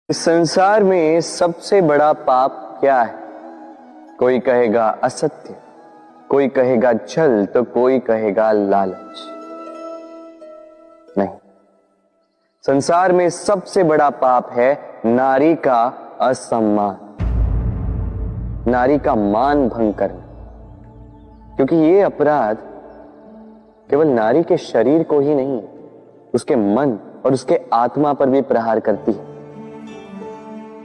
इस संसार में सबसे बड़ा पाप क्या है? कोई कहेगा असत्य, कोई कहेगा छल, तो कोई कहेगा लालच। नहीं, संसार में सबसे बड़ा पाप है नारी का असम्मान, नारी का मान भंग करना। क्योंकि ये अपराध केवल नारी के शरीर को ही नहीं, उसके मन और उसके आत्मा पर भी प्रहार करती है।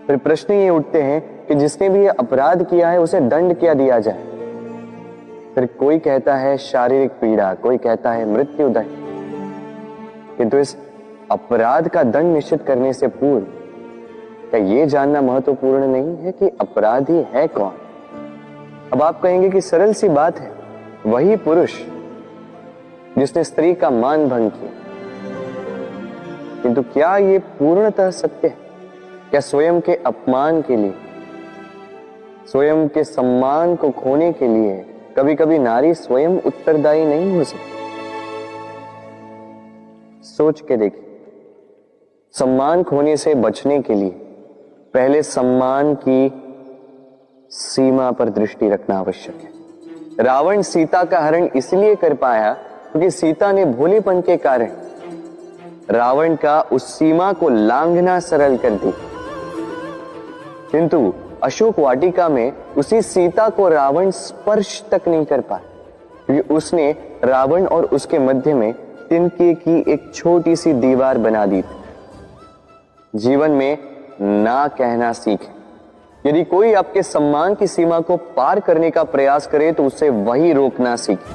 फिर प्रश्न ये उठते हैं कि जिसने भी ये अपराध किया है उसे दंड क्या दिया जाए। फिर कोई कहता है शारीरिक पीड़ा, कोई कहता है मृत्यु दंड। किंतु इस अपराध का दंड निश्चित करने से पूर्व क्या ये जानना महत्वपूर्ण नहीं है कि अपराधी है कौन? अब आप कहेंगे कि सरल सी बात है, वही पुरुष जिसने स्त्री का मान भंग किया। किंतु क्या ये पूर्णतः सत्य है? क्या स्वयं के अपमान के लिए, स्वयं के सम्मान को खोने के लिए कभी कभी नारी स्वयं उत्तरदायी नहीं हो सकती? सोच के देखिए, सम्मान खोने से बचने के लिए पहले सम्मान की सीमा पर दृष्टि रखना आवश्यक है। रावण सीता का हरण इसलिए कर पाया क्योंकि सीता ने भोलेपन के कारण रावण का उस सीमा को लांघना सरल कर दी। किंतु अशोक वाटिका में उसी सीता को रावण स्पर्श तक नहीं कर पाया क्योंकि उसने रावण और उसके मध्य में तिनके की एक छोटी सी दीवार बना दी थी। जीवन में ना कहना सीखें। यदि कोई आपके सम्मान की सीमा को पार करने का प्रयास करे तो उसे वही रोकना सीखें।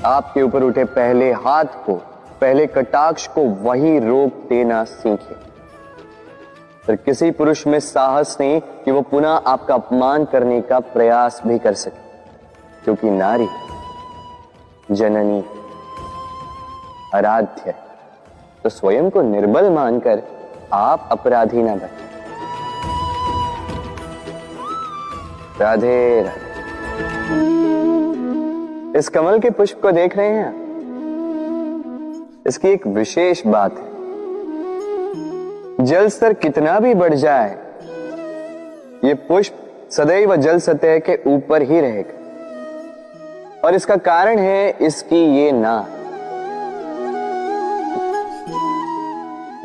आपके ऊपर उठे पहले हाथ को, पहले कटाक्ष को वही रोक देना सीखें। फिर किसी पुरुष में साहस नहीं कि वो पुनः आपका अपमान करने का प्रयास भी कर सके, क्योंकि नारी जननी आराध्य है। तो स्वयं को निर्बल मानकर आप अपराधी ना बने। राधे राधे। इस कमल के पुष्प को देख रहे हैं? इसकी एक विशेष बात है, जल स्तर कितना भी बढ़ जाए ये पुष्प सदैव जल सतह के ऊपर ही रहेगा। और इसका कारण है इसकी ये नाल।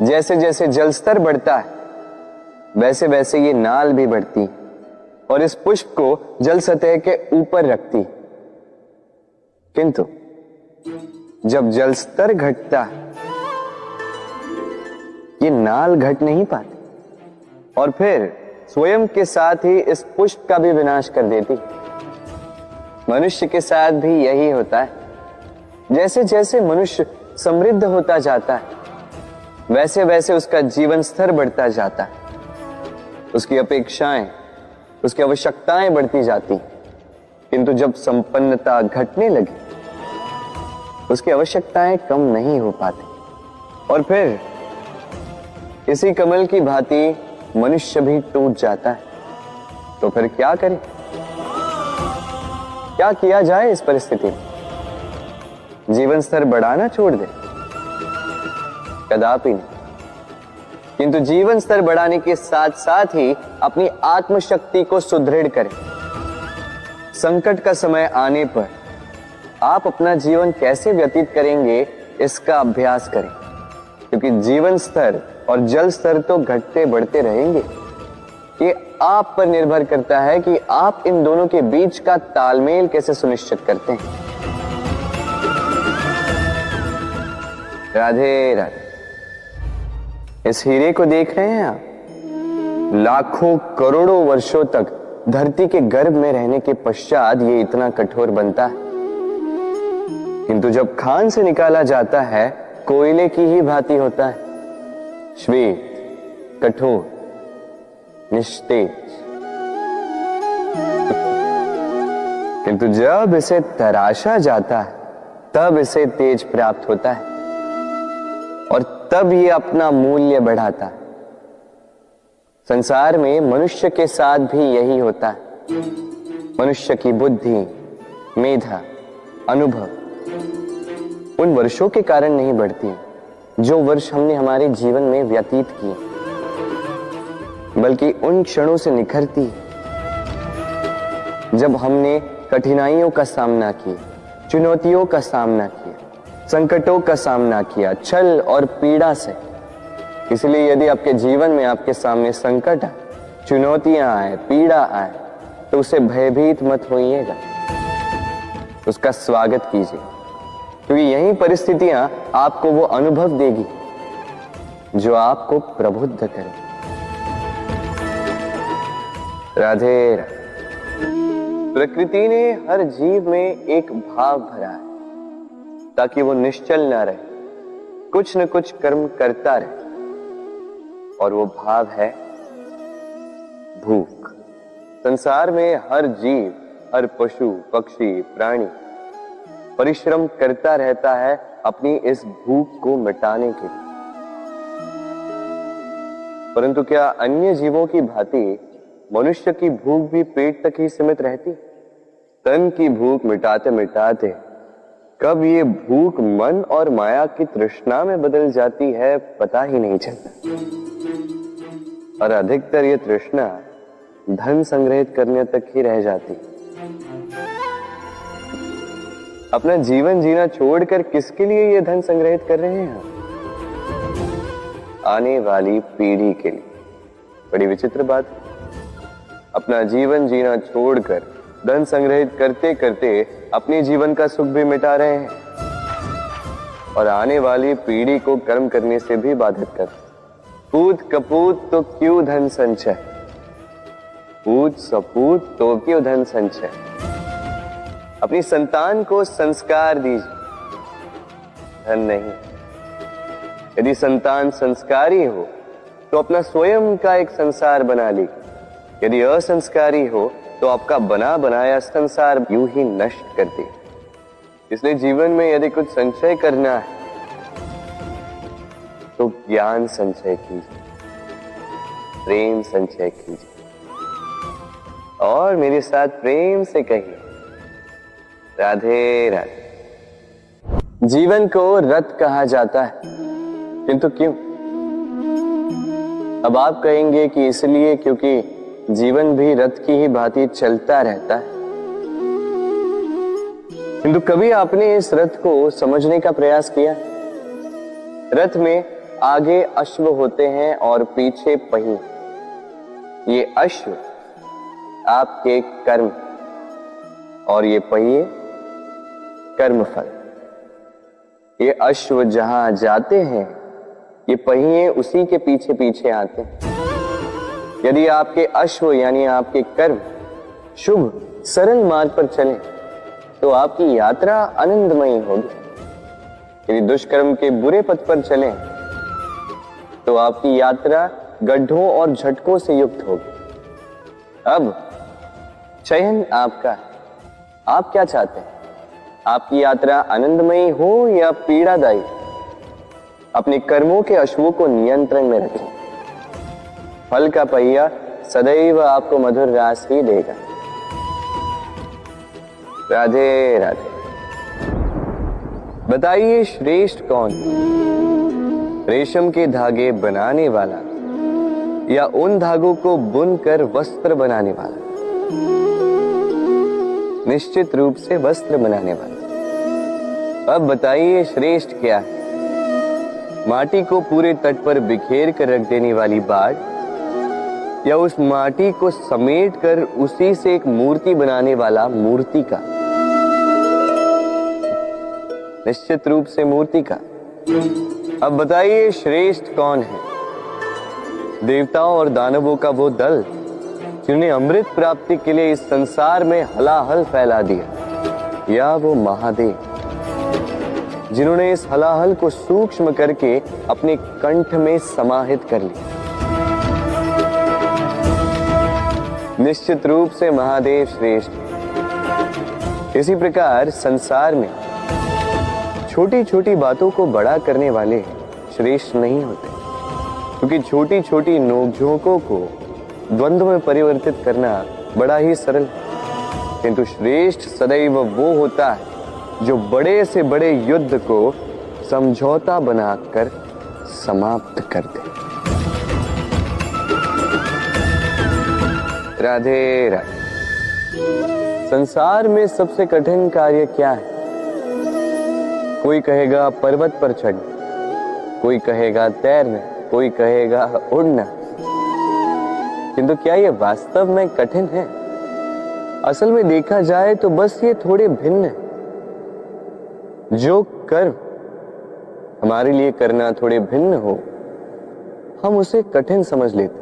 जैसे जैसे जल स्तर बढ़ता है वैसे वैसे ये नाल भी बढ़ती और इस पुष्प को जल सतह के ऊपर रखती। किंतु जब जल स्तर घटता है ये नाल घट नहीं पाती और फिर स्वयं के साथ ही इस पुष्प का भी विनाश कर देती। मनुष्य के साथ भी यही होता है। जैसे जैसे मनुष्य समृद्ध होता जाता है वैसे वैसे उसका जीवन स्तर बढ़ता जाता है, उसकी अपेक्षाएं, उसकी आवश्यकताएं बढ़ती जाती। किंतु जब संपन्नता घटने लगी उसकी आवश्यकताएं कम नहीं हो पाती और फिर इसी कमल की भांति मनुष्य भी टूट जाता है। तो फिर क्या करें? क्या किया जाए इस परिस्थिति में? जीवन स्तर बढ़ाना छोड़ दे? कदापि नहीं। किंतु जीवन स्तर बढ़ाने के साथ साथ ही अपनी आत्मशक्ति को सुदृढ़ करें। संकट का समय आने पर आप अपना जीवन कैसे व्यतीत करेंगे इसका अभ्यास करें, क्योंकि जीवन स्तर और जल स्तर तो घटते बढ़ते रहेंगे। ये आप पर निर्भर करता है कि आप इन दोनों के बीच का तालमेल कैसे सुनिश्चित करते हैं। राधे राधे। इस हीरे को देख रहे हैं आप? लाखों करोड़ों वर्षों तक धरती के गर्भ में रहने के पश्चात ये इतना कठोर बनता है, किंतु जब खान से निकाला जाता है कोयले की ही भांति होता है, श्वेत, कठोर, निस्तेज। किंतु जब इसे तराशा जाता है तब इसे तेज प्राप्त होता है और तब ये अपना मूल्य बढ़ाता है। संसार में मनुष्य के साथ भी यही होता है। मनुष्य की बुद्धि, मेधा, अनुभव उन वर्षों के कारण नहीं बढ़ती जो वर्ष हमने हमारे जीवन में व्यतीत किए, बल्कि उन क्षणों से निखरती है जब हमने कठिनाइयों का सामना किया, चुनौतियों का सामना किया, संकटों का सामना किया, छल और पीड़ा से। इसलिए यदि आपके जीवन में आपके सामने संकट आए, चुनौतियां आए, पीड़ा आए, तो उसे भयभीत मत होइएगा, उसका स्वागत कीजिए, क्योंकि यही परिस्थितियां आपको वो अनुभव देगी जो आपको प्रबुद्ध करे। राधे राधे। प्रकृति ने हर जीव में एक भाव भरा है ताकि वो निश्चल ना रहे, कुछ न कुछ कर्म करता रहे, और वो भाव है भूख। संसार में हर जीव, हर पशु, पक्षी, प्राणी परिश्रम करता रहता है अपनी इस भूख को मिटाने के लिए। परंतु क्या अन्य जीवों की भांति मनुष्य की भूख भी पेट तक ही सीमित रहती? तन की भूख मिटाते मिटाते कब ये भूख मन और माया की तृष्णा में बदल जाती है पता ही नहीं चलता। और अधिकतर ये तृष्णा धन संग्रहित करने तक ही रह जाती। अपना जीवन जीना छोड़कर किसके लिए ये धन संग्रहित कर रहे हैं? आने वाली पीढ़ी के लिए। बड़ी विचित्र बात। अपना जीवन जीना छोड़कर धन संग्रहित करते करते अपने जीवन का सुख भी मिटा रहे हैं और आने वाली पीढ़ी को कर्म करने से भी बाधित कर। पूत कपूत तो क्यों धन संचय, पूत सपूत तो क्यों धन संचय। अपनी संतान को संस्कार दीजिए, धन नहीं। यदि संतान संस्कारी हो तो अपना स्वयं का एक संसार बना ली। यदि असंस्कारी हो तो आपका बना बनाया संसार यूं ही नष्ट कर दे। इसलिए जीवन में यदि कुछ संचय करना है तो ज्ञान संचय कीजिए, प्रेम संचय कीजिए, और मेरे साथ प्रेम से कहिए राधे राधे। जीवन को रथ कहा जाता है, किंतु क्यों? अब आप कहेंगे कि इसलिए क्योंकि जीवन भी रथ की ही भांति चलता रहता है। किंतु कभी आपने इस रथ को समझने का प्रयास किया? रथ में आगे अश्व होते हैं और पीछे पहिए। ये अश्व आपके कर्म और ये पहिए कर्मफल। ये अश्व जहां जाते हैं, ये पहिए उसी के पीछे पीछे आते हैं। यदि आपके अश्व यानी आपके कर्म शुभ सरल मार्ग पर चले तो आपकी यात्रा आनंदमयी होगी। यदि दुष्कर्म के बुरे पथ पर चलें तो आपकी यात्रा गड्ढों और झटकों से युक्त होगी। अब चयन आपका है, आप क्या चाहते हैं? आपकी यात्रा आनंदमयी हो या पीड़ादायी? अपने कर्मों के अश्वों को नियंत्रण में रखें। फल का पहिया सदैव आपको मधुर रास ही देगा। राधे राधे। बताइए श्रेष्ठ कौन है? रेशम के धागे बनाने वाला या उन धागों को बुनकर वस्त्र बनाने वाला? निश्चित रूप से वस्त्र बनाने वाला। अब बताइए श्रेष्ठ क्या है? माटी को पूरे तट पर बिखेर कर रख देने वाली बाढ़ या उस माटी को समेट कर उसी से एक मूर्ति बनाने वाला मूर्ति का? निश्चित रूप से मूर्ति का। अब बताइए श्रेष्ठ कौन है? देवताओं और दानवों का वो दल जिन्हें अमृत प्राप्ति के लिए इस संसार में हलाहल फैला दिया, या वो महादेव जिन्होंने इस हलाहल को सूक्ष्म करके अपने कंठ में समाहित कर लिया? निश्चित रूप से महादेव श्रेष्ठ। इसी प्रकार संसार में छोटी छोटी बातों को बड़ा करने वाले श्रेष्ठ नहीं होते, क्योंकि छोटी छोटी नोकझोंकों को द्वंद्व में परिवर्तित करना बड़ा ही सरल है। किंतु श्रेष्ठ सदैव वो होता है जो बड़े से बड़े युद्ध को समझौता बनाकर समाप्त कर दे। राधे राधे। संसार में सबसे कठिन कार्य क्या है? कोई कहेगा पर्वत पर चढ़ना, कोई कहेगा तैरना, कोई कहेगा उड़ना। किंतु क्या ये वास्तव में कठिन है? असल में देखा जाए तो बस ये थोड़े भिन्न है। जो कर्म हमारे लिए करना थोड़े भिन्न हो, हम उसे कठिन समझ लेते।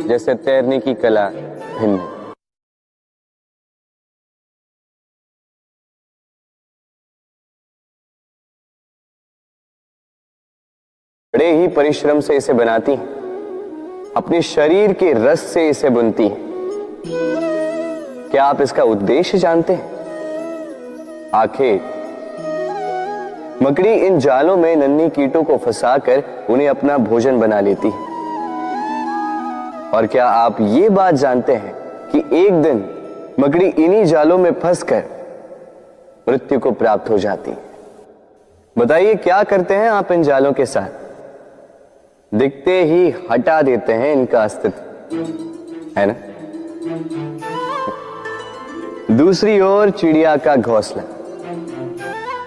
जैसे तैरने की कला भिन्न है। बड़े ही परिश्रम से इसे बनाती हैं, अपने शरीर के रस से इसे बुनती हैं। क्या आप इसका उद्देश्य जानते हैं? आखिर मकड़ी इन जालों में नन्ही कीटों को फंसाकर उन्हें अपना भोजन बना लेती है। और क्या आप ये बात जानते हैं कि एक दिन मकड़ी इन्हीं जालों में फंसकर मृत्यु को प्राप्त हो जाती है? बताइए क्या करते हैं आप इन जालों के साथ? दिखते ही हटा देते हैं इनका अस्तित्व, है ना? दूसरी ओर चिड़िया का घोंसला।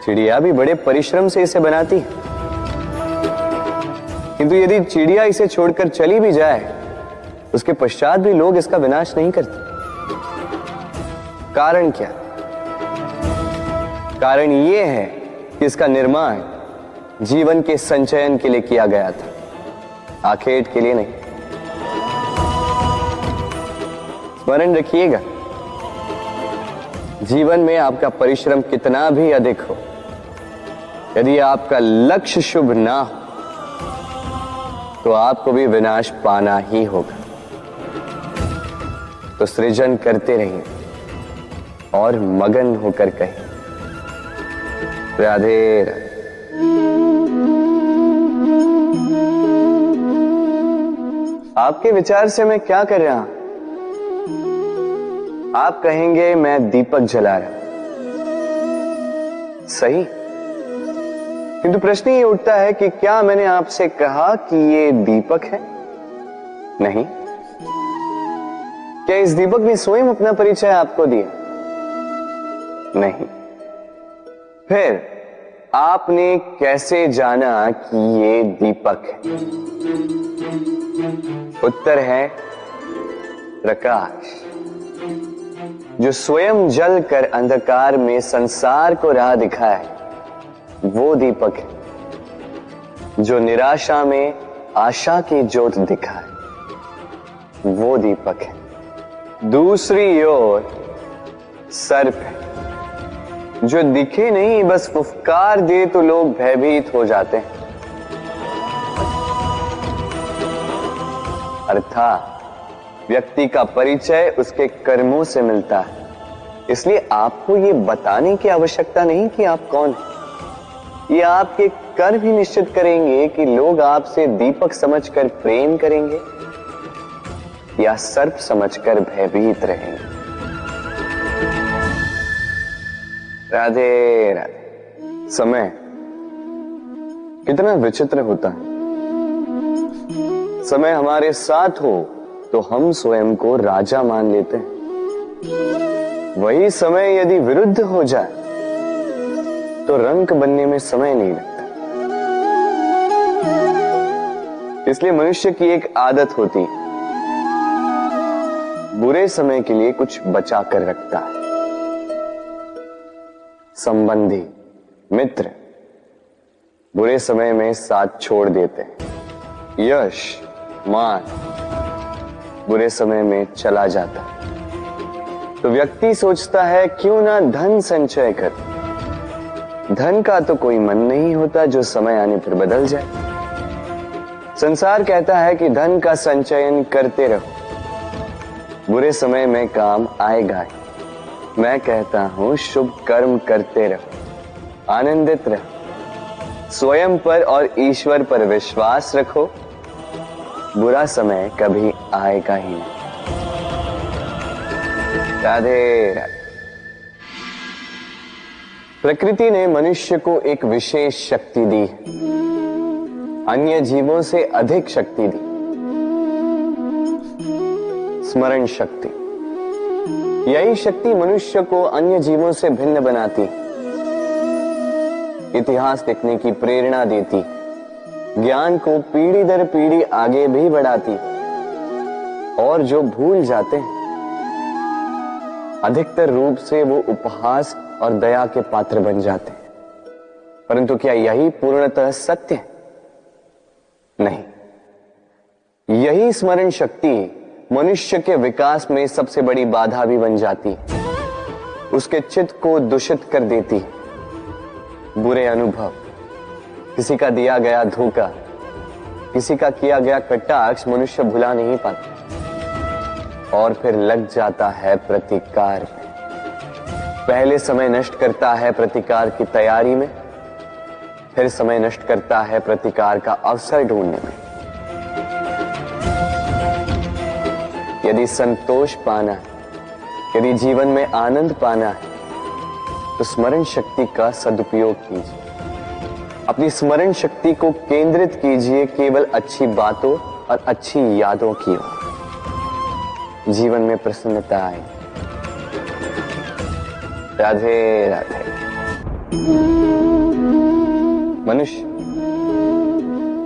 चिड़िया भी बड़े परिश्रम से इसे बनाती है, किंतु यदि चिड़िया इसे छोड़कर चली भी जाए, उसके पश्चात भी लोग इसका विनाश नहीं करते। कारण क्या? कारण यह है कि इसका निर्माण जीवन के संचयन के लिए किया गया था, आखेट के लिए नहीं। स्मरण रखिएगा, जीवन में आपका परिश्रम कितना भी अधिक हो, यदि आपका लक्ष्य शुभ ना हो तो आपको भी विनाश पाना ही होगा। तो सृजन करते रहिए और मगन होकर कहिए राधे राधे। आपके विचार से मैं क्या कर रहा हूं? आप कहेंगे मैं दीपक जला रहा। सही, किंतु प्रश्न ये उठता है कि क्या मैंने आपसे कहा कि ये दीपक है? नहीं। क्या इस दीपक ने स्वयं अपना परिचय आपको दिया? नहीं। फिर आपने कैसे जाना कि ये दीपक है? उत्तर है प्रकाश, जो स्वयं जलकर अंधकार में संसार को राह दिखाए, वो दीपक है। जो निराशा में आशा की ज्योत दिखाए, वो दीपक है। दूसरी ओर सर्प है, जो दिखे नहीं, बस फुफकार दे तो लोग भयभीत हो जाते हैं। अर्थात व्यक्ति का परिचय उसके कर्मों से मिलता है। इसलिए आपको ये बताने की आवश्यकता नहीं कि आप कौन हैं। ये आपके कर्म ही निश्चित करेंगे कि लोग आपसे दीपक समझकर प्रेम करेंगे या सर्प समझकर भयभीत रहेंगे। राधे राधे। समय कितना विचित्र होता है। समय हमारे साथ हो तो हम स्वयं को राजा मान लेते हैं। वही समय यदि विरुद्ध हो जाए तो रंक बनने में समय नहीं लगता। इसलिए मनुष्य की एक आदत होती है, बुरे समय के लिए कुछ बचा कर रखता है। संबंधी, मित्र बुरे समय में साथ छोड़ देते हैं। यश, मान बुरे समय में चला जाता है। तो व्यक्ति सोचता है क्यों ना धन संचय कर। धन का तो कोई मन नहीं होता जो समय आने पर बदल जाए। संसार कहता है कि धन का संचयन करते रहो, बुरे समय में काम आएगा ही। मैं कहता हूं शुभ कर्म करते रहो, आनंदित रहो, स्वयं पर और ईश्वर पर विश्वास रखो, बुरा समय कभी आएगा ही नहीं। राधे राधे। प्रकृति ने मनुष्य को एक विशेष शक्ति दी है। अन्य जीवों से अधिक शक्ति दी, स्मरण शक्ति। यही शक्ति मनुष्य को अन्य जीवों से भिन्न बनाती, इतिहास लिखने की प्रेरणा देती, ज्ञान को पीढ़ी दर पीढ़ी आगे भी बढ़ाती। और जो भूल जाते हैं, अधिकतर रूप से वो उपहास और दया के पात्र बन जाते हैं। परंतु क्या यही पूर्णतः सत्य है? नहीं। यही स्मरण शक्ति मनुष्य के विकास में सबसे बड़ी बाधा भी बन जाती है, उसके चित्त को दूषित कर देती है। बुरे अनुभव, किसी का दिया गया धोखा, किसी का किया गया कटाक्ष मनुष्य भुला नहीं पाता और फिर लग जाता है प्रतिकार में। पहले समय नष्ट करता है प्रतिकार की तैयारी में, फिर समय नष्ट करता है प्रतिकार का अवसर ढूंढने में। यदि संतोष पाना है, यदि जीवन में आनंद पाना है, तो स्मरण शक्ति का सदुपयोग कीजिए। अपनी स्मरण शक्ति को केंद्रित कीजिए केवल अच्छी बातों और अच्छी यादों की ओर। जीवन में प्रसन्नता आए। राधे राधे। मनुष्य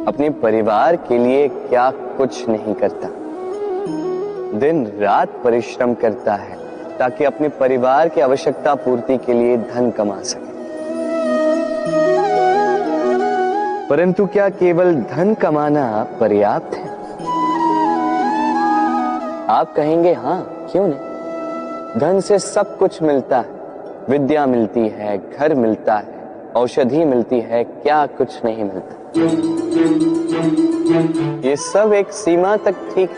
अपने परिवार के लिए क्या कुछ नहीं करता, दिन रात परिश्रम करता है ताकि अपने परिवार की आवश्यकता पूर्ति के लिए धन कमा सके। परंतु क्या केवल धन कमाना पर्याप्त है? आप कहेंगे हाँ, क्यों नहीं। धन से सब कुछ मिलता है, विद्या मिलती है, घर मिलता है, औषधि मिलती है, क्या कुछ नहीं मिलता। ये सब एक सीमा तक ठीक है,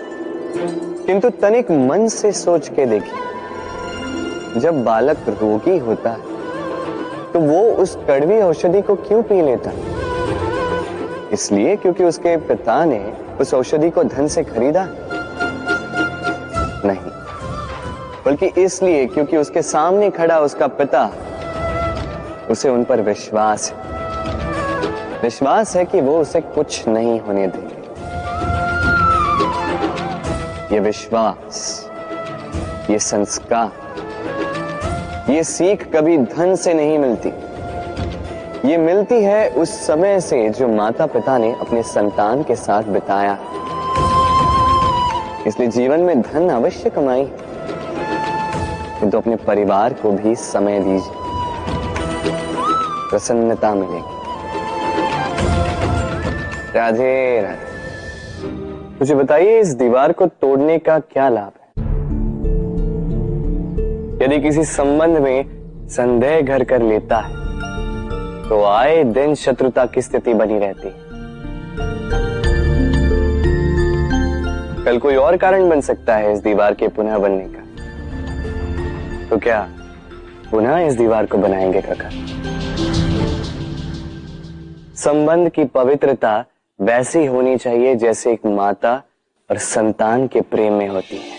किंतु तनिक मन से सोच के देखिए, जब बालक रोगी होता है तो वो उस कड़वी औषधि को क्यों पी लेता है? इसलिए क्योंकि उसके पिता ने उस औषधि को धन से खरीदा? नहीं, बल्कि इसलिए क्योंकि उसके सामने खड़ा उसका पिता, उसे उन पर विश्वास है। विश्वास है कि वो उसे कुछ नहीं होने देंगे। ये विश्वास, ये संस्कार, ये सीख कभी धन से नहीं मिलती। ये मिलती है उस समय से जो माता पिता ने अपने संतान के साथ बिताया। इसलिए जीवन में धन अवश्य कमाई, किंतु अपने परिवार को भी समय दीजिए, प्रसन्नता मिलेगी। राधे राधे। मुझे बताइए, इस दीवार को तोड़ने का क्या लाभ है? यदि किसी संबंध में संदेह घर कर लेता है तो आए दिन शत्रुता की स्थिति बनी रहती है। कल कोई और कारण बन सकता है इस दीवार के पुनः बनने का। तो क्या पुनः इस दीवार को बनाएंगे काका? संबंध की पवित्रता वैसी होनी चाहिए जैसे एक माता और संतान के प्रेम में होती है,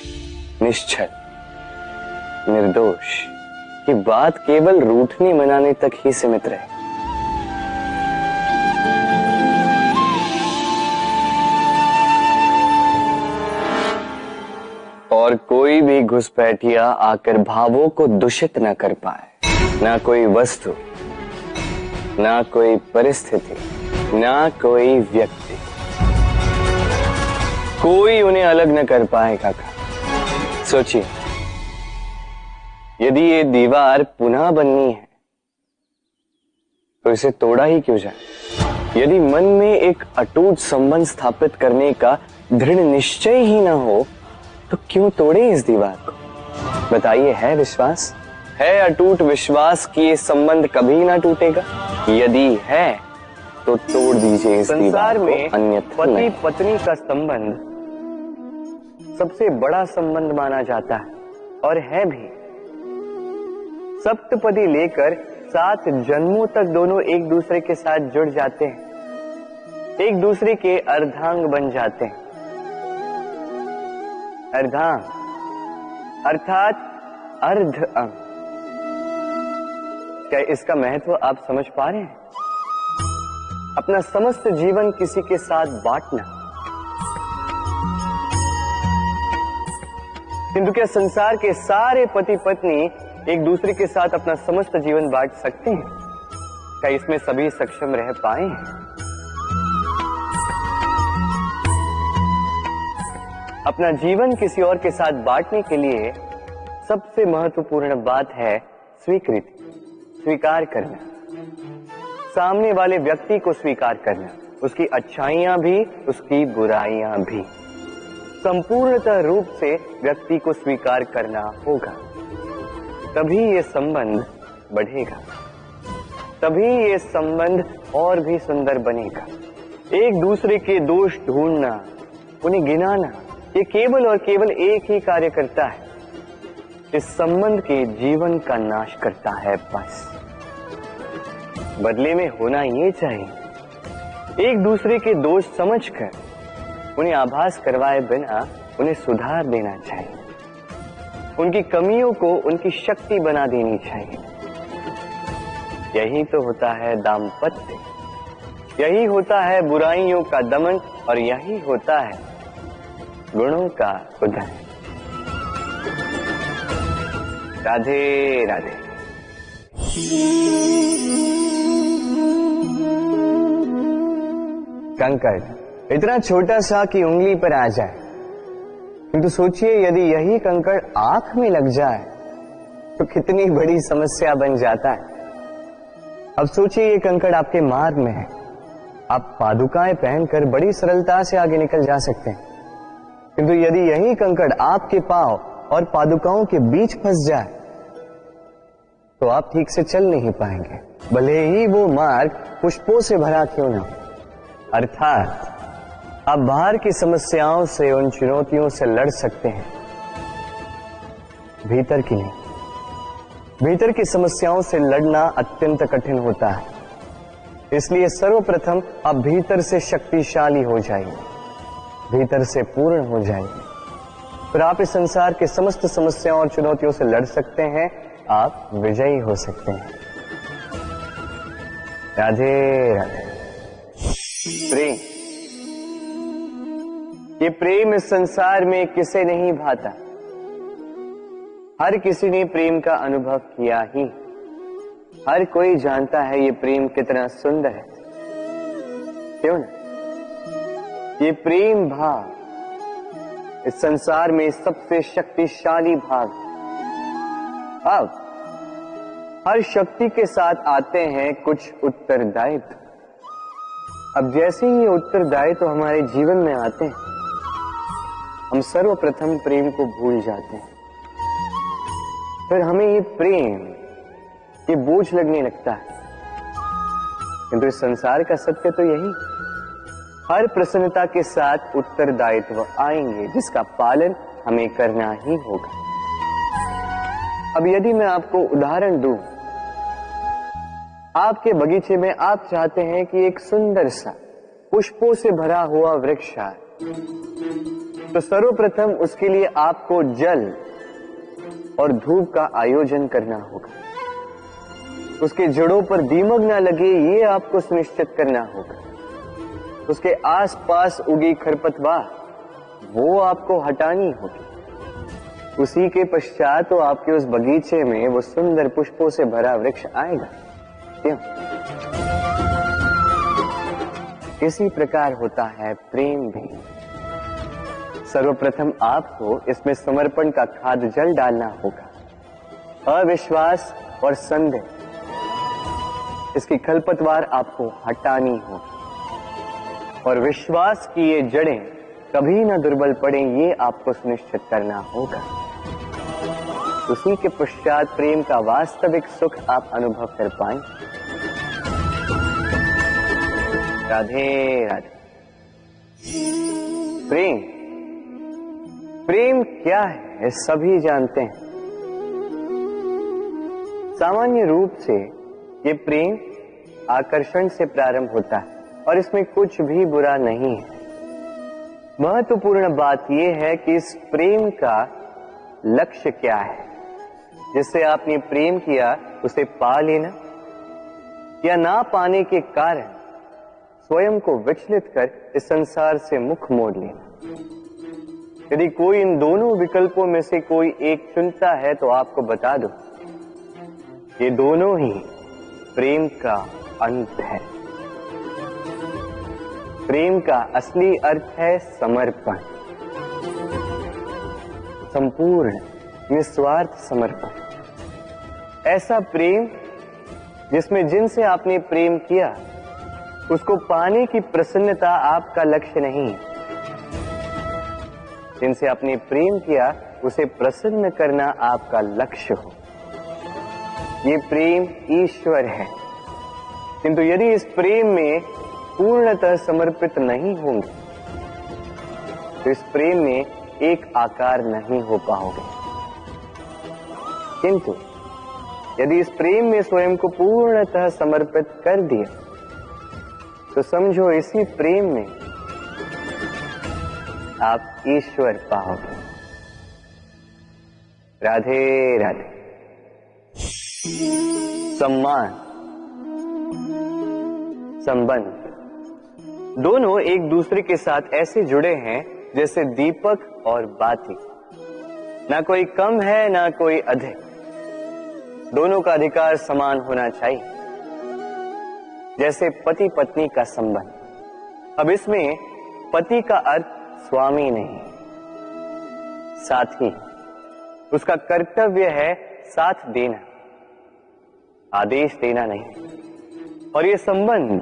निश्चल, निर्दोष। कि बात केवल रूठने मनाने तक ही सीमित रहे। और कोई भी घुसपैठिया आकर भावों को दूषित न कर पाए। ना कोई वस्तु, ना कोई परिस्थिति, ना कोई व्यक्ति, कोई उन्हें अलग न कर पाए काका। सोचिए, यदि ये दीवार पुनः बननी है तो इसे तोड़ा ही क्यों जाए? यदि मन में एक अटूट संबंध स्थापित करने का दृढ़ निश्चय ही ना हो तो क्यों तोड़े इस दीवार को? बताइए, है विश्वास, है अटूट विश्वास कि ये संबंध कभी ना टूटेगा? यदि है तो तोड़ दीजिए इस दीवार को, अन्यथा पति पत्नी का संबंध सबसे बड़ा संबंध माना जाता है और है भी। सप्तपदी लेकर 7 जन्मों तक दोनों एक दूसरे के साथ जुड़ जाते हैं, एक दूसरे के अर्धांग बन जाते हैं। अर्धांग अर्थात अर्ध अंग। क्या इसका महत्व आप समझ पा रहे हैं? अपना समस्त जीवन किसी के साथ बांटना। किंतु क्या संसार के सारे पति पत्नी एक दूसरे के साथ अपना समस्त जीवन बांट सकते हैं? क्या इसमें सभी सक्षम रह पाए हैं? अपना जीवन किसी और के साथ बांटने के लिए सबसे महत्वपूर्ण बात है स्वीकृति, स्वीकार करना। सामने वाले व्यक्ति को स्वीकार करना, उसकी अच्छाइयां भी, उसकी बुराइयां भी। संपूर्णतः रूप से व्यक्ति को स्वीकार करना होगा, तभी ये संबंध बढ़ेगा, तभी ये संबंध और भी सुंदर बनेगा। एक दूसरे के दोष ढूंढना, उन्हें गिनाना, ये केवल और केवल एक ही कार्य करता है, इस संबंध के जीवन का नाश करता है। बस बदले में होना ये चाहिए, एक दूसरे के दोष समझकर उन्हें आभास करवाए बिना उन्हें सुधार देना चाहिए, उनकी कमियों को उनकी शक्ति बना देनी चाहिए। यही तो होता है दाम्पत्य, यही होता है बुराइयों का दमन, और यही होता है गुणों का उदय। राधे राधे। कंकड़ इतना छोटा सा कि उंगली पर आ जाए, किंतु सोचिए यदि यही कंकड़ आंख में लग जाए तो कितनी बड़ी समस्या बन जाता है। अब सोचिए ये कंकड़ आपके मार्ग में है, आप पादुकाएं पहनकर बड़ी सरलता से आगे निकल जा सकते हैं, किंतु यदि यही कंकड़ आपके पांव और पादुकाओं के बीच फंस जाए तो आप ठीक से चल नहीं पाएंगे, भले ही वो मार्ग पुष्पों से भरा क्यों ना हो। अर्थात आप बाहर की समस्याओं से, उन चुनौतियों से लड़ सकते हैं, भीतर की नहीं। भीतर की समस्याओं से लड़ना अत्यंत कठिन होता है, इसलिए सर्वप्रथम आप भीतर से शक्तिशाली हो जाइए, भीतर से पूर्ण हो जाइए, फिर आप इस संसार के समस्त समस्याओं और चुनौतियों से लड़ सकते हैं, आप विजयी हो सकते हैं। राधे राधे। प्रेम, ये प्रेम इस संसार में किसे नहीं भाता, हर किसी ने प्रेम का अनुभव किया ही, हर कोई जानता है ये प्रेम कितना सुंदर है, क्यों ना? ये प्रेम भाव इस संसार में सबसे शक्तिशाली भाव। अब हर शक्ति के साथ आते हैं कुछ उत्तरदायित्व। अब जैसे ही ये उत्तरदायित्व तो हमारे जीवन में आते हैं, हम सर्वप्रथम प्रेम को भूल जाते हैं, फिर हमें ये प्रेम, ये बोझ लगने लगता है। किंतु इस संसार का सत्य तो यही, हर प्रसन्नता के साथ उत्तरदायित्व आएंगे जिसका पालन हमें करना ही होगा। अब यदि मैं आपको उदाहरण दूं, आपके बगीचे में आप चाहते हैं कि एक सुंदर सा पुष्पों से भरा हुआ वृक्ष आए, तो सर्वप्रथम उसके लिए आपको जल और धूप का आयोजन करना होगा, उसके जड़ों पर दीमक ना लगे ये आपको सुनिश्चित करना होगा, उसके आसपास उगी खरपतवार वो आपको हटानी होगी, उसी के पश्चात तो आपके उस बगीचे में वो सुंदर पुष्पों से भरा वृक्ष आएगा। क्यों? इसी प्रकार होता है प्रेम भी। सर्वप्रथम आपको इसमें समर्पण का खाद जल डालना होगा, अविश्वास और संदेह, इसकी खरपतवार आपको हटानी होगी, और विश्वास की ये जड़ें कभी न दुर्बल पड़े ये आपको सुनिश्चित करना होगा। उसी के पश्चात प्रेम का वास्तविक सुख आप अनुभव कर पाएंगे। राधे राधे। प्रेम, प्रेम क्या है सभी जानते हैं। सामान्य रूप से ये प्रेम आकर्षण से प्रारंभ होता है और इसमें कुछ भी बुरा नहीं है। महत्वपूर्ण बात यह है कि इस प्रेम का लक्ष्य क्या है। जिससे आपने प्रेम किया उसे पा लेना या ना पाने के कारण स्वयं को विचलित कर इस संसार से मुख मोड़ लेना। यदि कोई इन दोनों विकल्पों में से कोई एक चुनता है तो आपको बता दो, ये दोनों ही प्रेम का अंत है। प्रेम का असली अर्थ है समर्पण, संपूर्ण निस्वार्थ समर्पण। ऐसा प्रेम जिसमें जिनसे आपने प्रेम किया उसको पाने की प्रसन्नता आपका लक्ष्य नहीं है। जिनसे आपने प्रेम किया उसे प्रसन्न करना आपका लक्ष्य हो। ये प्रेम ईश्वर है, किंतु यदि इस प्रेम में पूर्णतः समर्पित नहीं होंगे तो इस प्रेम में एक आकार नहीं हो पाओगे। किंतु यदि इस प्रेम में स्वयं को पूर्णतः समर्पित कर दिया तो समझो इसी प्रेम में आप ईश्वर पाओगे। राधे राधे। सम्मान, संबंध दोनों एक दूसरे के साथ ऐसे जुड़े हैं जैसे दीपक और बाती। ना कोई कम है ना कोई अधिक, दोनों का अधिकार समान होना चाहिए। जैसे पति पत्नी का संबंध। अब इसमें पति का अर्थ स्वामी नहीं, साथी। उसका कर्तव्य है साथ देना, आदेश देना नहीं। और ये संबंध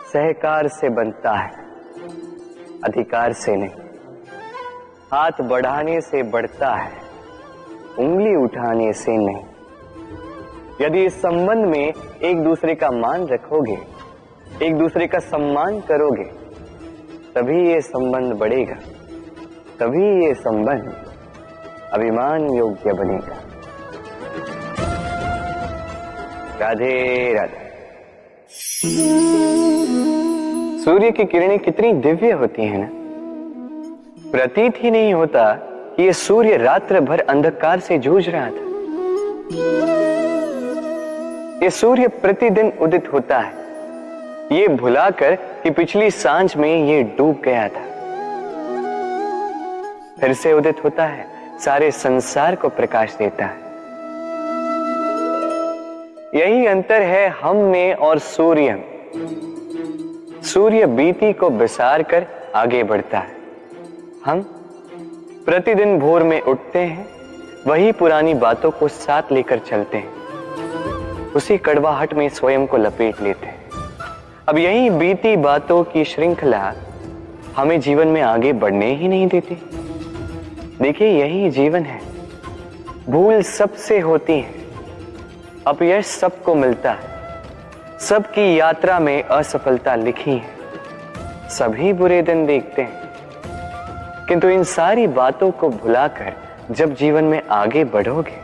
सहकार से बनता है, अधिकार से नहीं। हाथ बढ़ाने से बढ़ता है, उंगली उठाने से नहीं। यदि इस संबंध में एक दूसरे का मान रखोगे, एक दूसरे का सम्मान करोगे, तभी ये संबंध बढ़ेगा, तभी ये संबंध अभिमान योग्य बनेगा। राधे राधे। सूर्य की किरणें कितनी दिव्य होती हैं ना। प्रतीत ही नहीं होता कि ये सूर्य रात्र भर अंधकार से जूझ रहा था। ये सूर्य प्रतिदिन उदित होता है, ये भुलाकर कि पिछली सांझ में ये डूब गया था। फिर से उदित होता है, सारे संसार को प्रकाश देता है। यही अंतर है हम में और सूर्य में। सूर्य बीती को बिसार कर आगे बढ़ता है, हम प्रतिदिन भोर में उठते हैं, वही पुरानी बातों को साथ लेकर चलते हैं, उसी कड़वाहट में स्वयं को लपेट लेते हैं। अब यही बीती बातों की श्रृंखला हमें जीवन में आगे बढ़ने ही नहीं देती। देखिए, यही जीवन है। भूल सबसे होती है, अपयश सबको मिलता है, सबकी यात्रा में असफलता लिखी है, सभी बुरे दिन देखते हैं। किंतु इन सारी बातों को भुलाकर जब जीवन में आगे बढ़ोगे,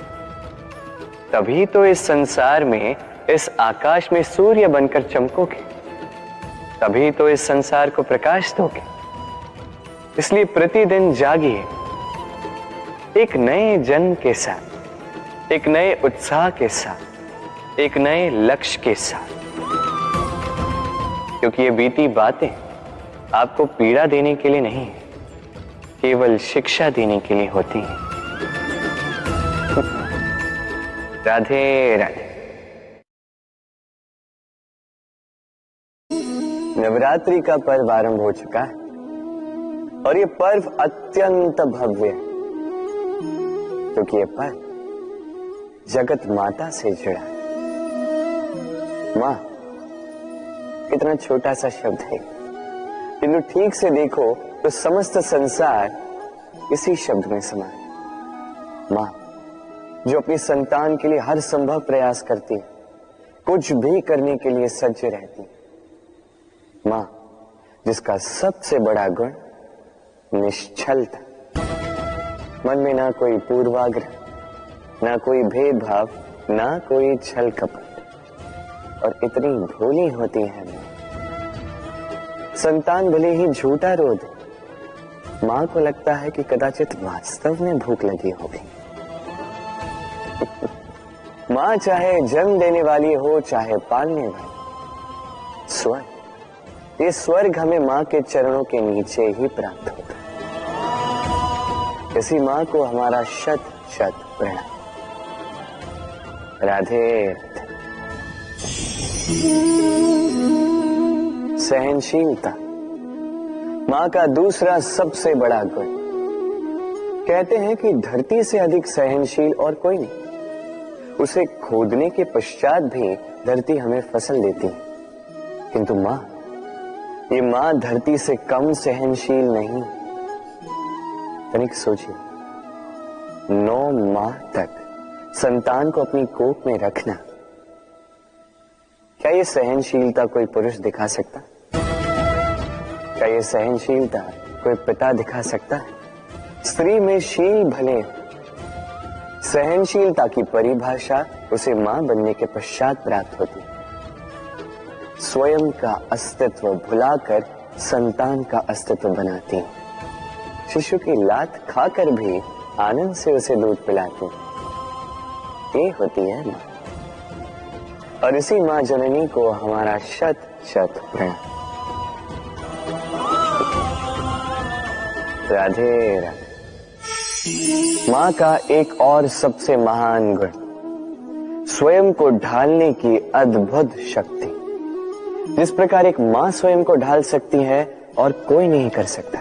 तभी तो इस संसार में, इस आकाश में सूर्य बनकर चमकोगे, तभी तो इस संसार को प्रकाश दोगे। इसलिए प्रतिदिन जागिए, एक नए जन्म के साथ, एक नए उत्साह के साथ, एक नए लक्ष्य के साथ। क्योंकि ये बीती बातें आपको पीड़ा देने के लिए नहीं, केवल शिक्षा देने के लिए होती हैं। राधे राधे। नवरात्रि का पर्व आरंभ हो चुका है और ये पर्व अत्यंत भव्य है, क्योंकि ये पर्व जगत माता से जुड़ा है। मां कितना छोटा सा शब्द है, किंतु ठीक से देखो तो समस्त संसार इसी शब्द में समा है। मां जो अपनी संतान के लिए हर संभव प्रयास करती है, कुछ भी करने के लिए सज्ज रहती है। मां जिसका सबसे बड़ा गुण निश्चलता, मन में ना कोई पूर्वाग्रह, ना कोई भेदभाव, ना कोई छल कपट, और इतनी भोली होती है मां। संतान भले ही झूठा रो दे, मां को लगता है कि कदाचित वास्तव में भूख लगी होगी। मां चाहे जन्म देने वाली हो चाहे पालने वाली, स्वयं ये स्वर्ग हमें माँ के चरणों के नीचे ही प्राप्त होता है। इसी माँ को हमारा शत शत प्रणाम। राधे राधे। सहनशीलता माँ का दूसरा सबसे बड़ा गुण। कहते हैं कि धरती से अधिक सहनशील और कोई नहीं। उसे खोदने के पश्चात भी धरती हमें फसल देती है, किंतु माँ, ये माँ धरती से कम सहनशील नहीं। तनिक सोचिए, 9 माह तक संतान को अपनी कोख में रखना, क्या ये सहनशीलता कोई पुरुष दिखा सकता? क्या ये सहनशीलता कोई पिता दिखा सकता है? स्त्री में शील भले, सहनशीलता की परिभाषा उसे मां बनने के पश्चात प्राप्त होती है। स्वयं का अस्तित्व भुलाकर संतान का अस्तित्व बनाती है। शिशु की लात खाकर भी आनंद से उसे दूध पिलाती है। ये होती है मां। और इसी मां जननी को हमारा शत शत प्रणाम। राधे राधे। मां का एक और सबसे महान गुण, स्वयं को ढालने की अद्भुत शक्ति। जिस प्रकार एक मां स्वयं को ढाल सकती है और कोई नहीं कर सकता।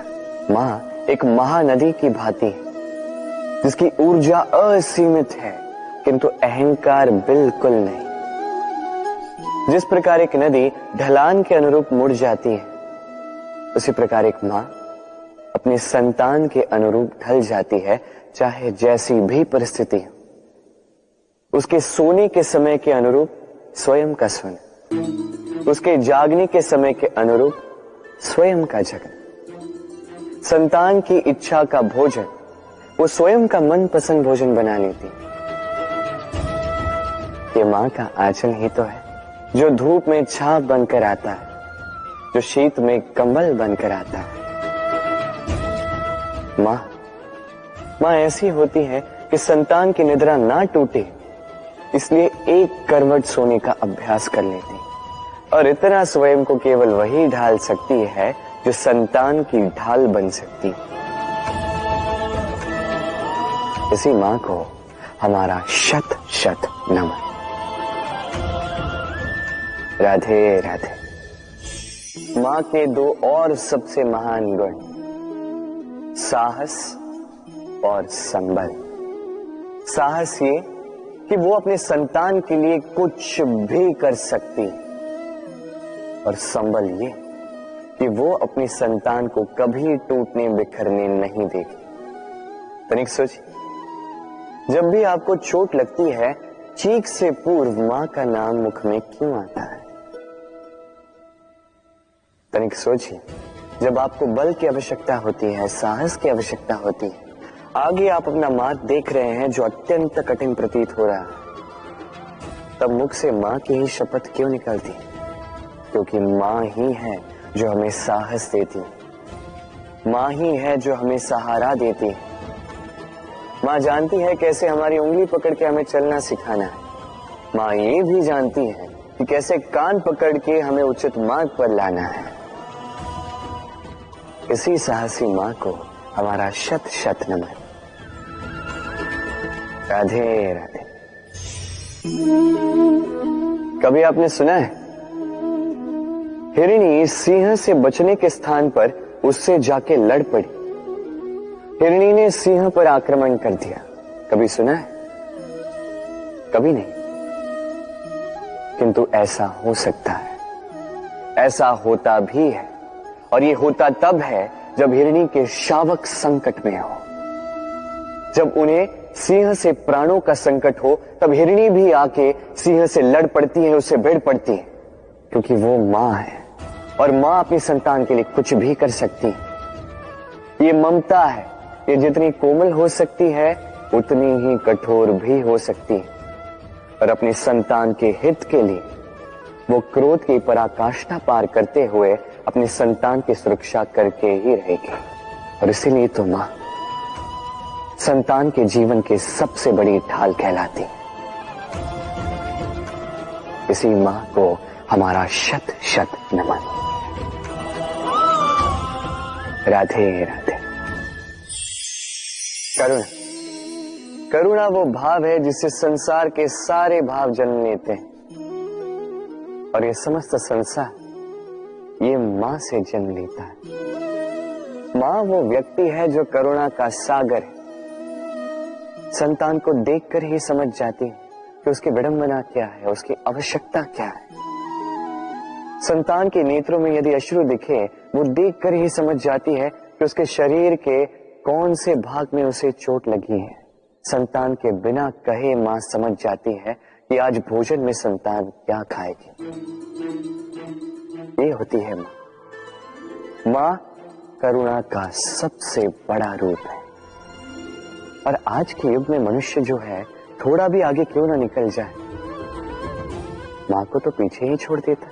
मां एक महानदी की भांति है, जिसकी ऊर्जा असीमित है किंतु अहंकार बिल्कुल नहीं। जिस प्रकार एक नदी ढलान के अनुरूप मुड़ जाती है, उसी प्रकार एक मां अपने संतान के अनुरूप ढल जाती है, चाहे जैसी भी परिस्थिति हो। उसके सोने के समय के अनुरूप स्वयं का सोना, उसके जागने के समय के अनुरूप स्वयं का जगना, संतान की इच्छा का भोजन वो स्वयं का मनपसंद भोजन बना लेती। ये मां का आंचल ही तो है, जो धूप में छाप बनकर आता है, जो शीत में कंबल बनकर आता है। मां ऐसी होती है कि संतान की निद्रा ना टूटे, इसलिए एक करवट सोने का अभ्यास कर लेती, और इतना स्वयं को केवल वही ढाल सकती है जो संतान की ढाल बन सकती। इसी मां को हमारा शत शत नमन। राधे राधे। मां के 2 और सबसे महान गुण, साहस और संबल। साहस ये कि वो अपने संतान के लिए कुछ भी कर सकती, और संबल ये कि वो अपनी संतान को कभी टूटने बिखरने नहीं देगी। तनिक सोचिए, जब भी आपको चोट लगती है, चीख से पूर्व मां का नाम मुख में क्यों आता है? तनिक सोचिए, जब आपको बल की आवश्यकता होती है, साहस की आवश्यकता होती है, आगे आप अपना मार्ग देख रहे हैं जो अत्यंत कठिन प्रतीत हो रहा है, तब मुख से मां की ही शपथ क्यों निकलती? क्योंकि मां ही है जो हमें साहस देती है, मां ही है जो हमें सहारा देती है। मां जानती है कैसे हमारी उंगली पकड़ के हमें चलना सिखाना है। मां ये भी जानती है कि कैसे कान पकड़ के हमें उचित मार्ग पर लाना है। इसी साहसी मां को हमारा शत शत नमन। राधे राधे। कभी आपने सुना है, हिरणी सिंह से बचने के स्थान पर उससे जाके लड़ पड़ी। हिरणी ने सिंह पर आक्रमण कर दिया। कभी सुना है? कभी नहीं। किंतु ऐसा हो सकता है, ऐसा होता भी है, और ये होता तब है जब हिरणी के शावक संकट में हो। जब उन्हें सिंह से प्राणों का संकट हो, तब हिरणी भी आके सिंह से लड़ पड़ती है, उससे भिड़ पड़ती है, क्योंकि वो मां है और मां अपनी संतान के लिए कुछ भी कर सकती है। ये ममता है, ये जितनी कोमल हो सकती है उतनी ही कठोर भी हो सकती है, और अपनी संतान के हित के लिए वो क्रोध की पराकाष्ठा पार करते हुए अपनी संतान की सुरक्षा करके ही रहेगी। और इसीलिए तो मां संतान के जीवन की सबसे बड़ी ढाल कहलाती। इसी मां को हमारा शत शत नमन। राधे राधे। करुणा, करुणा वो भाव है जिससे संसार के सारे भाव जन्म लेते हैं, और ये समस्त संसार ये मां से जन्म लेता है। मां वो व्यक्ति है जो करुणा का सागर है। संतान को देखकर ही समझ जाती है कि उसकी विडंबना क्या है, उसकी आवश्यकता क्या है। संतान के नेत्रों में यदि अश्रु दिखे, वो देखकर ही समझ जाती है कि उसके शरीर के कौन से भाग में उसे चोट लगी है। संतान के बिना कहे मां समझ जाती है कि आज भोजन में संतान क्या खाएगी। ये होती है मां। मां करुणा का सबसे बड़ा रूप है। और आज के युग में मनुष्य जो है, थोड़ा भी आगे क्यों ना निकल जाए, मां को तो पीछे ही छोड़ देता,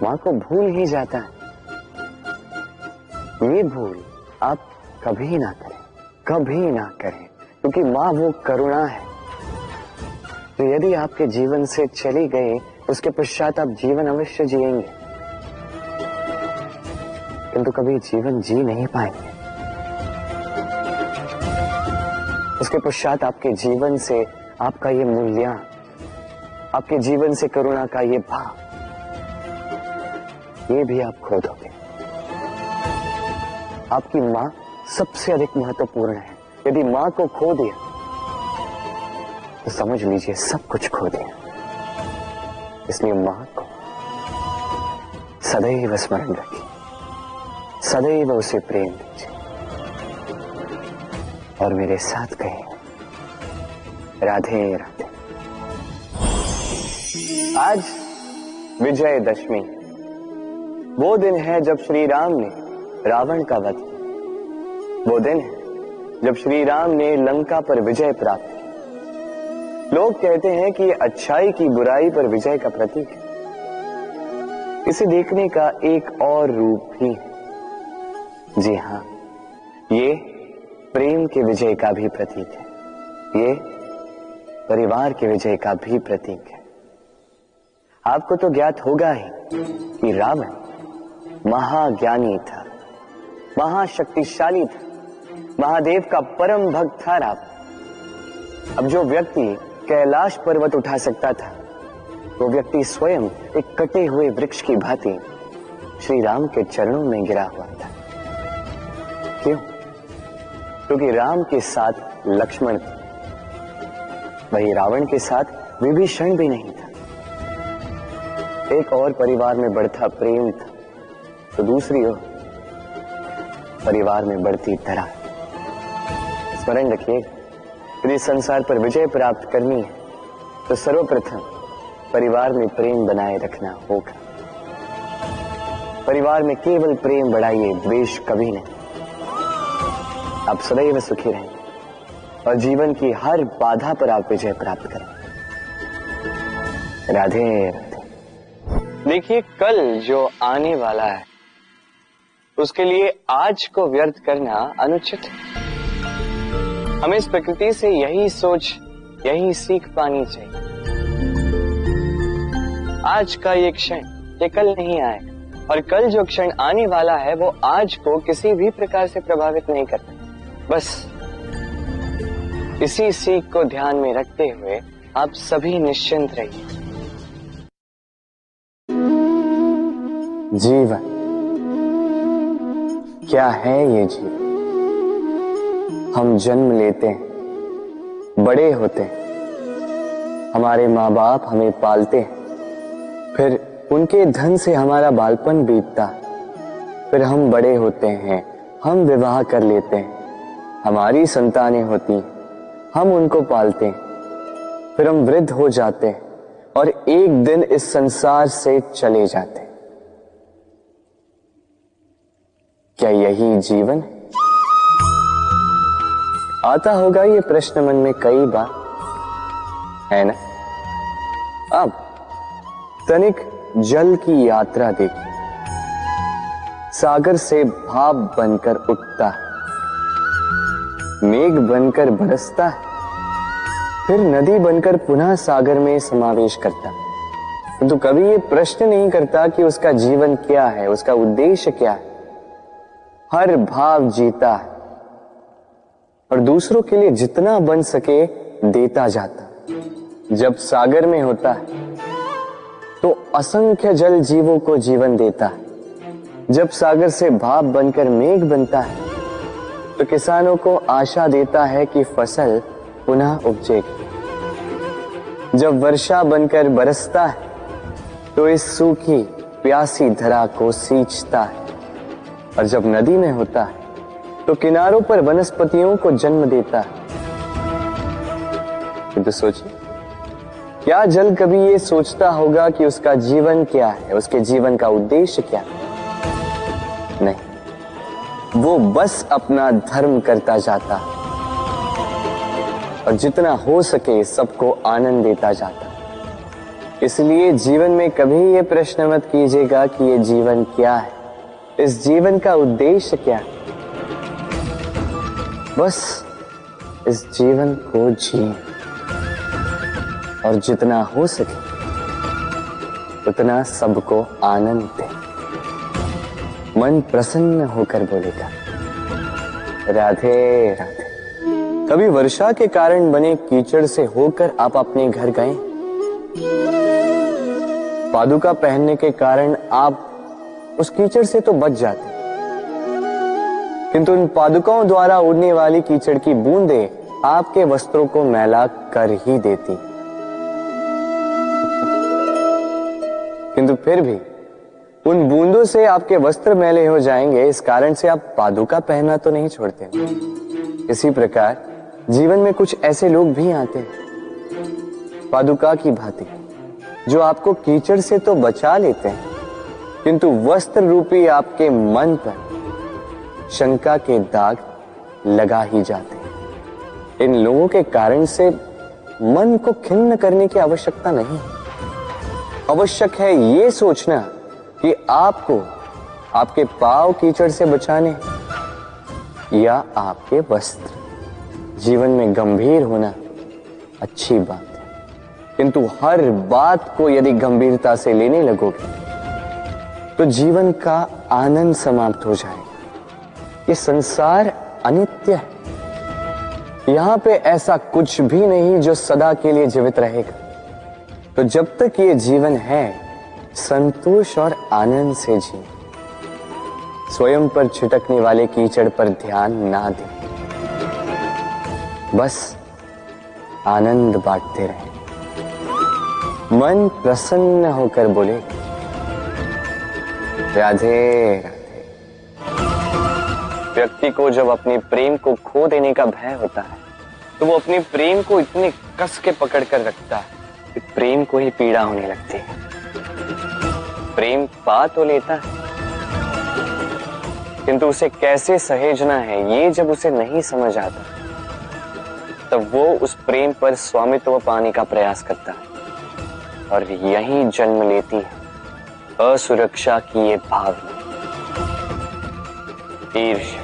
मां को भूल ही जाता है। ये भूल आप कभी ना करें, कभी ना करें, क्योंकि मां वो करुणा है जो यदि आपके जीवन से चली गई, उसके पश्चात आप जीवन अवश्य जिएंगे, किंतु कभी जीवन जी नहीं पाएंगे। उसके पश्चात आपके जीवन से आपका ये मूल्य, आपके जीवन से करुणा का ये भाव, ये भी आप खो दोगे। आपकी मां सबसे अधिक महत्वपूर्ण है। यदि मां को खो दिया तो समझ लीजिए सब कुछ खो दिया। इसलिए मां को सदैव स्मरण रखिए, सदैव उसे प्रेम दीजिए, और मेरे साथ कहिए राधे राधे। आज विजयदशमी, वो दिन है जब श्री राम ने रावण का वध किया। वो दिन है जब श्री राम ने लंका पर विजय प्राप्त की। लोग कहते हैं कि ये अच्छाई की बुराई पर विजय का प्रतीक है। इसे देखने का एक और रूप भी है। जी हां, ये प्रेम के विजय का भी प्रतीक है। ये परिवार के विजय का भी प्रतीक है। आपको तो ज्ञात होगा ही कि रावण महाज्ञानी था, महाशक्तिशाली था, महादेव का परम भक्त था रावण। अब जो व्यक्ति कैलाश पर्वत उठा सकता था, वो व्यक्ति स्वयं एक कटे हुए वृक्ष की भांति श्री राम के चरणों में गिरा हुआ था। क्यों? क्योंकि राम के साथ लक्ष्मण था, वही रावण के साथ विभीषण भी नहीं था। एक और परिवार में बढ़ता प्रेम था, तो दूसरी ओर परिवार में बढ़ती दरार। स्मरण रखिए, यदि संसार पर विजय प्राप्त करनी है तो सर्वप्रथम परिवार में प्रेम बनाए रखना होगा। परिवार में केवल प्रेम बढ़ाइए, द्वेष कभी नहीं। आप सदैव सुखी रहेंगे और जीवन की हर बाधा पर आप विजय प्राप्त करें। राधे राधे। देखिए, कल जो आने वाला है उसके लिए आज को व्यर्थ करना अनुचित है। हमें इस प्रकृति से यही सोच, यही सीख पानी चाहिए। आज का ये क्षण ये कल नहीं आएगा, और कल जो क्षण आने वाला है वो आज को किसी भी प्रकार से प्रभावित नहीं करता। बस इसी सीख को ध्यान में रखते हुए आप सभी निश्चिंत रहिए। जीवन क्या है? ये जीवन, हम जन्म लेते हैं, बड़े होते हैं, हमारे माँ बाप हमें पालते हैं, फिर उनके धन से हमारा बालपन बीतता, फिर हम बड़े होते हैं, हम विवाह कर लेते हैं, हमारी संतानें होती हैं, हम उनको पालते हैं, फिर हम वृद्ध हो जाते हैं और एक दिन इस संसार से चले जाते हैं। क्या यही जीवन है? आता होगा ये प्रश्न मन में कई बार, है ना? अब तनिक जल की यात्रा देखिए। सागर से भाप बनकर उठता है, मेघ बनकर बरसता है, फिर नदी बनकर पुनः सागर में समावेश करता है। तो कभी ये प्रश्न नहीं करता कि उसका जीवन क्या है, उसका उद्देश्य क्या है। हर भाव जीता है और दूसरों के लिए जितना बन सके देता जाता। जब सागर में होता है तो असंख्य जल जीवों को जीवन देता है। जब सागर से भाप बनकर मेघ बनता है तो किसानों को आशा देता है कि फसल पुनः उपजेगी। जब वर्षा बनकर बरसता है तो इस सूखी प्यासी धरा को सींचता है। और जब नदी में होता है तो किनारों पर वनस्पतियों को जन्म देता है। तो सोचिए, क्या जल कभी ये सोचता होगा कि उसका जीवन क्या है, उसके जीवन का उद्देश्य क्या है? नहीं, वो बस अपना धर्म करता जाता और जितना हो सके सबको आनंद देता जाता। इसलिए जीवन में कभी ये प्रश्न मत कीजिएगा कि ये जीवन क्या है, इस जीवन का उद्देश्य क्या है। बस इस जीवन को जिए और जितना हो सके उतना सबको आनंद दे। मन प्रसन्न होकर बोलेगा राधे राधे। कभी वर्षा के कारण बने कीचड़ से होकर आप अपने घर गए? पादुका पहनने के कारण आप उस कीचड़ से तो बच जाते, किंतु उन पादुकाओं द्वारा उड़ने वाली कीचड़ की बूंदें आपके वस्त्रों को मैला कर ही देती। किंतु फिर भी उन बूंदों से आपके वस्त्र मैले हो जाएंगे, इस कारण से आप पादुका पहनना तो नहीं छोड़ते। इसी प्रकार जीवन में कुछ ऐसे लोग भी आते हैं पादुका की भांति, जो आपको कीचड़ से तो बचा लेते हैं, किंतु वस्त्र रूपी आपके मन पर शंका के दाग लगा ही जाते हैं। इन लोगों के कारण से मन को खिन्न करने की आवश्यकता नहीं है। आवश्यक है ये सोचना कि आपको आपके पांव कीचड़ से बचाने या आपके वस्त्र। जीवन में गंभीर होना अच्छी बात है, किंतु हर बात को यदि गंभीरता से लेने लगोगे तो जीवन का आनंद समाप्त हो जाएगा। ये संसार अनित्य है, यहां पे ऐसा कुछ भी नहीं जो सदा के लिए जीवित रहेगा। तो जब तक ये जीवन है, संतोष और आनंद से जिए। स्वयं पर छिटकने वाले कीचड़ पर ध्यान ना दें, बस आनंद बांटते रहें। मन प्रसन्न होकर बोले राधे राधे। व्यक्ति को जब अपने प्रेम को खो देने का भय होता है तो वो अपने प्रेम को इतने कस के पकड़ कर रखता है कि प्रेम को ही पीड़ा होने लगती है। प्रेम पा तो लेता है, किंतु उसे कैसे सहेजना है ये जब उसे नहीं समझ आता, तब वो उस प्रेम पर स्वामित्व पाने का प्रयास करता है और यहीं जन्म लेती है असुरक्षा की ये भावना, ईर्ष्या।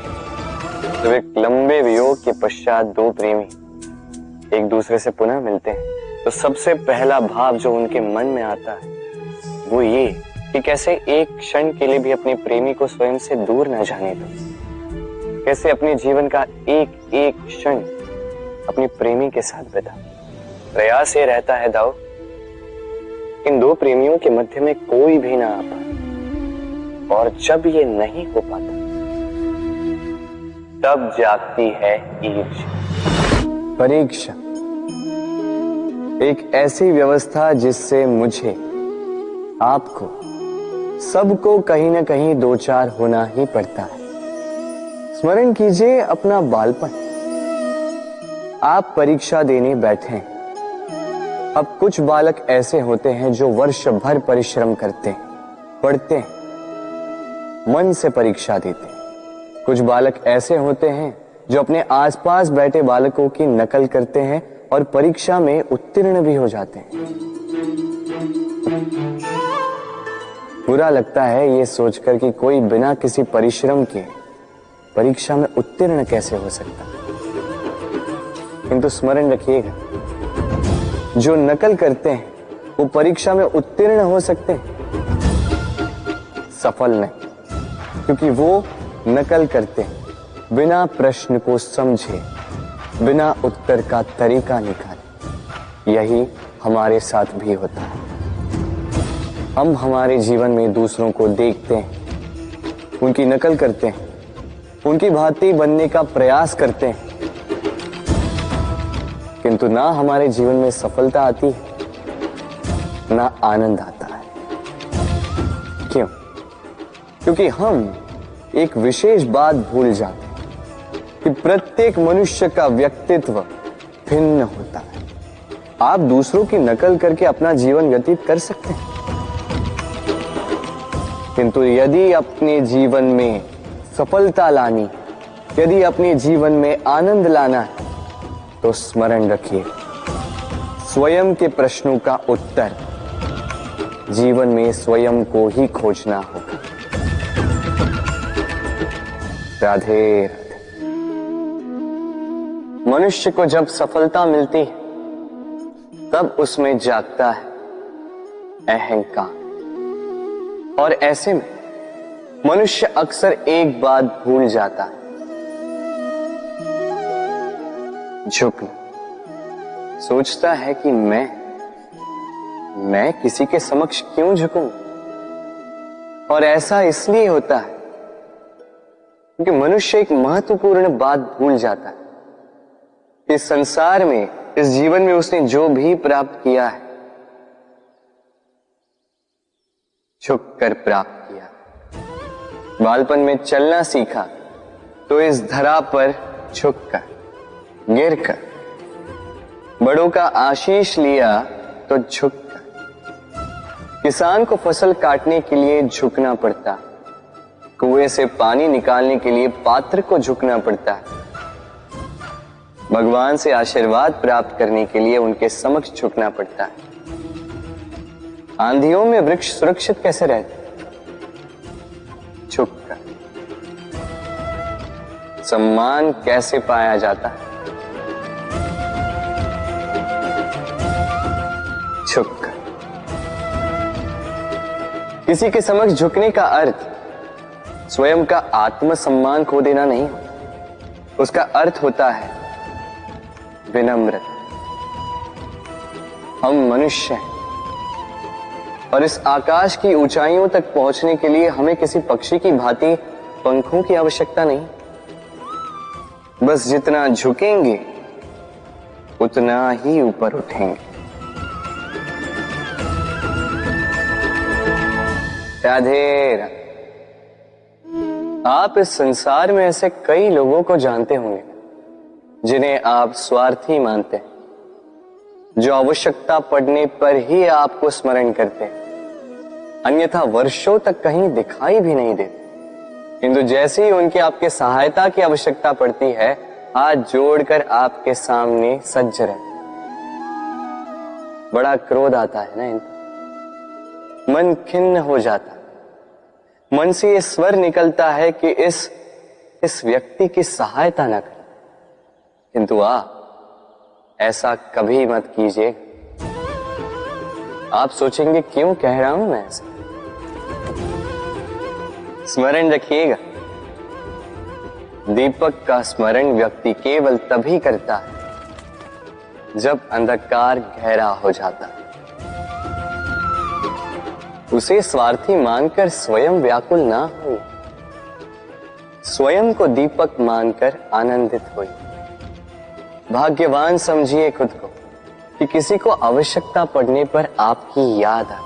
जब एक लंबे वियोग के पश्चात दो प्रेमी एक दूसरे से पुनः मिलते हैं तो सबसे पहला भाव जो उनके मन में आता है वो ये कि कैसे एक क्षण के लिए भी अपने प्रेमी को स्वयं से दूर न जाने दो, कैसे अपने जीवन का एक एक क्षण अपने प्रेमी के साथ बिता। प्रयास ये रहता है दाऊ, इन दो प्रेमियों के मध्य में कोई भी ना आ पाए, और जब ये नहीं हो पाता तब जागती है ईर्ष्या। परीक्षा एक ऐसी व्यवस्था जिससे मुझे, आपको, सबको कहीं ना कहीं दो चार होना ही पड़ता है। स्मरण कीजिए अपना बालपन। आप परीक्षा देने बैठे हैं। अब कुछ बालक ऐसे होते हैं जो वर्ष भर परिश्रम करते हैं, पढ़ते हैं, मन से परीक्षा देते हैं। कुछ बालक ऐसे होते हैं जो अपने आसपास बैठे बालकों की नकल करते हैं और परीक्षा में उत्तीर्ण भी हो जाते हैं। बुरा लगता है ये सोचकर कि कोई बिना किसी परिश्रम के परीक्षा में उत्तीर्ण कैसे हो सकता है। किंतु स्मरण रखिएगा, जो नकल करते हैं वो परीक्षा में उत्तीर्ण हो सकते हैं, सफल नहीं, क्योंकि वो नकल करते हैं, बिना प्रश्न को समझे, बिना उत्तर का तरीका निकाले। यही हमारे साथ भी होता है। हम हमारे जीवन में दूसरों को देखते हैं, उनकी नकल करते हैं, उनकी भांति बनने का प्रयास करते हैं, किंतु ना हमारे जीवन में सफलता आती है, ना आनंद आता है। क्यों? क्योंकि हम एक विशेष बात भूल जाते हैं कि प्रत्येक मनुष्य का व्यक्तित्व भिन्न होता है। आप दूसरों की नकल करके अपना जीवन व्यतीत कर सकते हैं, किंतु यदि अपने जीवन में सफलता लानी, यदि अपने जीवन में आनंद लाना है, तो स्मरण रखिए, स्वयं के प्रश्नों का उत्तर जीवन में स्वयं को ही खोजना होगा। राधे राधे। मनुष्य को जब सफलता मिलती है, तब उसमें जागता है अहंकार, और ऐसे में मनुष्य अक्सर एक बात भूल जाता है, झुकना। सोचता है कि मैं किसी के समक्ष क्यों झुकूं? और ऐसा इसलिए होता है क्योंकि मनुष्य एक महत्वपूर्ण बात भूल जाता है। इस संसार में, इस जीवन में उसने जो भी प्राप्त किया है, झुककर प्राप्त किया। बालपन में चलना सीखा तो इस धरा पर झुककर, गिरकर। बड़ों का आशीष लिया तो झुककर। किसान को फसल काटने के लिए झुकना पड़ता, कुएं से पानी निकालने के लिए पात्र को झुकना पड़ता है। भगवान से आशीर्वाद प्राप्त करने के लिए उनके समक्ष झुकना पड़ता है। आंधियों में वृक्ष सुरक्षित कैसे रहते? झुककर। सम्मान कैसे पाया जाता है? झुककर। किसी के समक्ष झुकने का अर्थ स्वयं का आत्मसम्मान खो देना नहीं, उसका अर्थ होता है विनम्र। हम मनुष्य हैं और इस आकाश की ऊंचाइयों तक पहुंचने के लिए हमें किसी पक्षी की भांति पंखों की आवश्यकता नहीं। बस जितना झुकेंगे उतना ही ऊपर उठेंगे। राधे राधे। आप इस संसार में ऐसे कई लोगों को जानते होंगे जिन्हें आप स्वार्थी मानते हैं, जो आवश्यकता पड़ने पर ही आपको स्मरण करते हैं, अन्यथा वर्षों तक कहीं दिखाई भी नहीं देते। किंतु जैसे ही उनकी आपके सहायता की आवश्यकता पड़ती है, हाथ जोड़कर आपके सामने सज्ज रहते। बड़ा क्रोध आता है ना इनको, मन खिन्न हो जाता है। मन से ये स्वर निकलता है कि इस व्यक्ति की सहायता न करें, किंतु आप ऐसा कभी मत कीजिए। आप सोचेंगे क्यों कह रहा हूं मैं ऐसा? स्मरण रखिएगा, दीपक का स्मरण व्यक्ति केवल तभी करता है जब अंधकार गहरा हो जाता है। उसे स्वार्थी मानकर स्वयं व्याकुल ना हो, स्वयं को दीपक मानकर आनंदित होइए। भाग्यवान समझिए खुद को कि किसी को आवश्यकता पड़ने पर आपकी याद आए,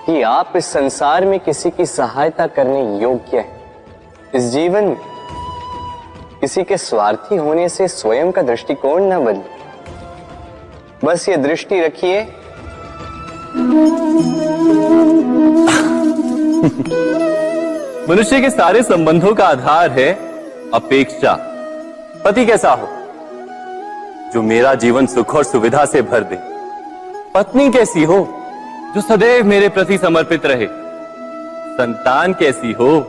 कि आप इस संसार में किसी की सहायता करने योग्य हैं। इस जीवन में किसी के स्वार्थी होने से स्वयं का दृष्टिकोण न बदले। बस ये दृष्टि रखिए, मनुष्य के सारे संबंधों का आधार है अपेक्षा। पति कैसा हो जो मेरा जीवन सुख और सुविधा से भर दे, पत्नी कैसी हो जो सदैव मेरे प्रति समर्पित रहे, संतान कैसी हो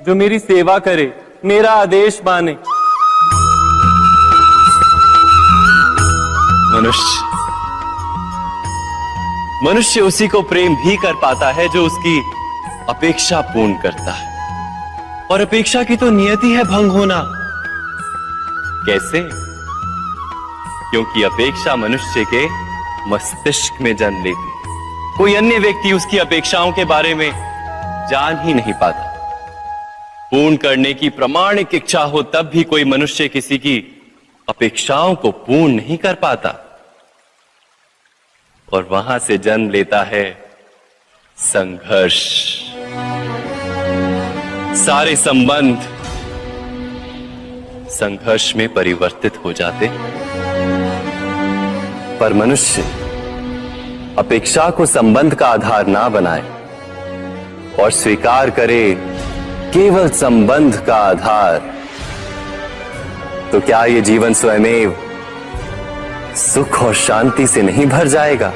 जो मेरी सेवा करे, मेरा आदेश माने। मनुष्य उसी को प्रेम भी कर पाता है जो उसकी अपेक्षा पूर्ण करता है। और अपेक्षा की तो नियति है भंग होना। कैसे? क्योंकि अपेक्षा मनुष्य के मस्तिष्क में जन्म लेती है। कोई अन्य व्यक्ति उसकी अपेक्षाओं के बारे में जान ही नहीं पाता। पूर्ण करने की प्रामाणिक इच्छा हो तब भी कोई मनुष्य किसी की अपेक्षाओं को पूर्ण नहीं कर पाता, और वहां से जन्म लेता है संघर्ष। सारे संबंध संघर्ष में परिवर्तित हो जाते। पर मनुष्य अपेक्षा को संबंध का आधार ना बनाए और स्वीकार करे केवल संबंध का आधार, तो क्या ये जीवन स्वयमेव सुख और शांति से नहीं भर जाएगा?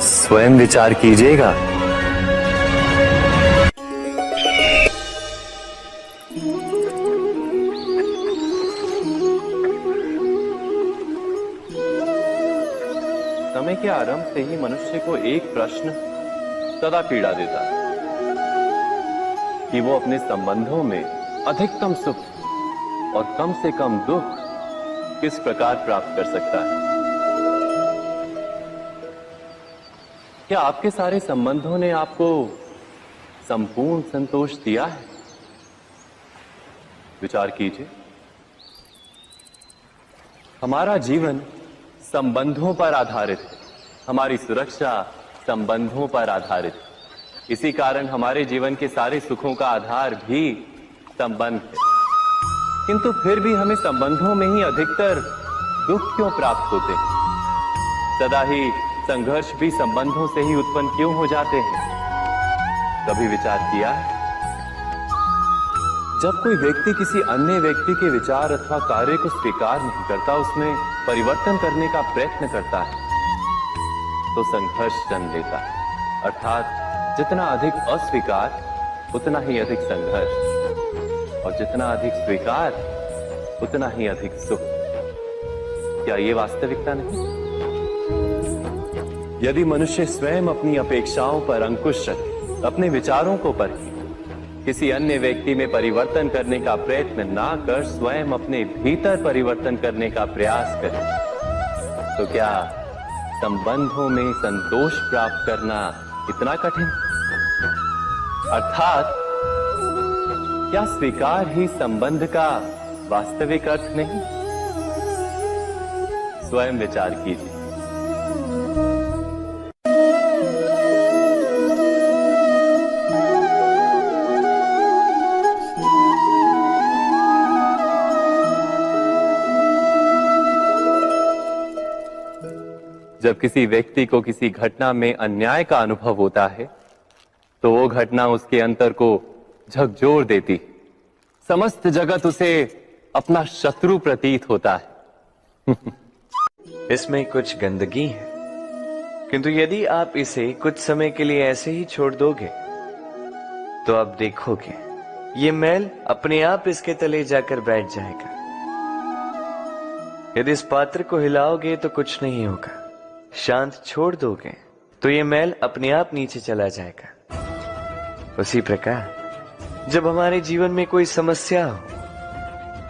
स्वयं विचार कीजिएगा। समय के आरंभ से ही मनुष्य को एक प्रश्न सदा पीड़ा देता है कि वो अपने संबंधों में अधिकतम सुख और कम से कम दुख किस प्रकार प्राप्त कर सकता है। क्या आपके सारे संबंधों ने आपको संपूर्ण संतोष दिया है? विचार कीजिए। हमारा जीवन संबंधों पर आधारित है। हमारी सुरक्षा संबंधों पर आधारित है। इसी कारण हमारे जीवन के सारे सुखों का आधार भी संबंध है। किंतु फिर भी हमें संबंधों में ही अधिकतर दुख क्यों प्राप्त होते हैं? सदा ही संघर्ष भी संबंधों से ही उत्पन्न क्यों हो जाते हैं? कभी विचार किया है? जब कोई व्यक्ति किसी अन्य व्यक्ति के विचार अथवा कार्य को स्वीकार नहीं करता, उसमें परिवर्तन करने का प्रयत्न करता है, तो संघर्ष जन्म लेता है। अर्थात जितना अधिक अस्वीकार उतना ही अधिक संघर्ष, और जितना अधिक स्वीकार उतना ही अधिक सुख। क्या ये वास्तविकता नहीं? यदि मनुष्य स्वयं अपनी अपेक्षाओं पर अंकुश रखे, अपने विचारों को परखे, किसी अन्य व्यक्ति में परिवर्तन करने का प्रयत्न ना कर स्वयं अपने भीतर परिवर्तन करने का प्रयास करे, तो क्या संबंधों में संतोष प्राप्त करना इतना कठिन? अर्थात क्या स्वीकार ही संबंध का वास्तविक अर्थ नहीं? स्वयं विचार कीजिए। जब किसी व्यक्ति को किसी घटना में अन्याय का अनुभव होता है, तो वो घटना उसके अंतर को झकझोर देती। समस्त जगत उसे अपना शत्रु प्रतीत होता है। इसमें कुछ गंदगी है, किंतु यदि आप इसे कुछ समय के लिए ऐसे ही छोड़ दोगे, तो आप देखोगे ये मैल अपने आप इसके तले जाकर बैठ जाएगा। यदि इस पात्र को हिलाओगे तो कुछ नहीं होगा, शांत छोड़ दोगे तो ये मैल अपने आप नीचे चला जाएगा। उसी प्रकार जब हमारे जीवन में कोई समस्या हो,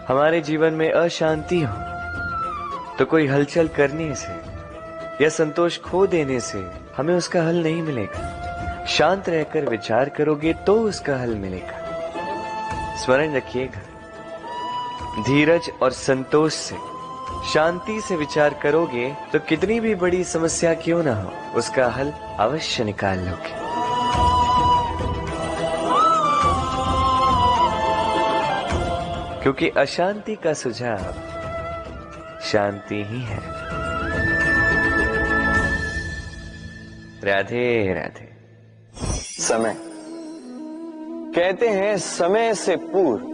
हमारे जीवन में अशांति हो, तो कोई हलचल करने से या संतोष खो देने से हमें उसका हल नहीं मिलेगा। शांत रहकर विचार करोगे तो उसका हल मिलेगा। स्मरण रखिएगा, धीरज और संतोष से, शांति से विचार करोगे तो कितनी भी बड़ी समस्या क्यों ना हो, उसका हल अवश्य निकाल लोगे। क्योंकि अशांति का सुझाव शांति ही है। राधे राधे। समय, कहते हैं समय से पूर्व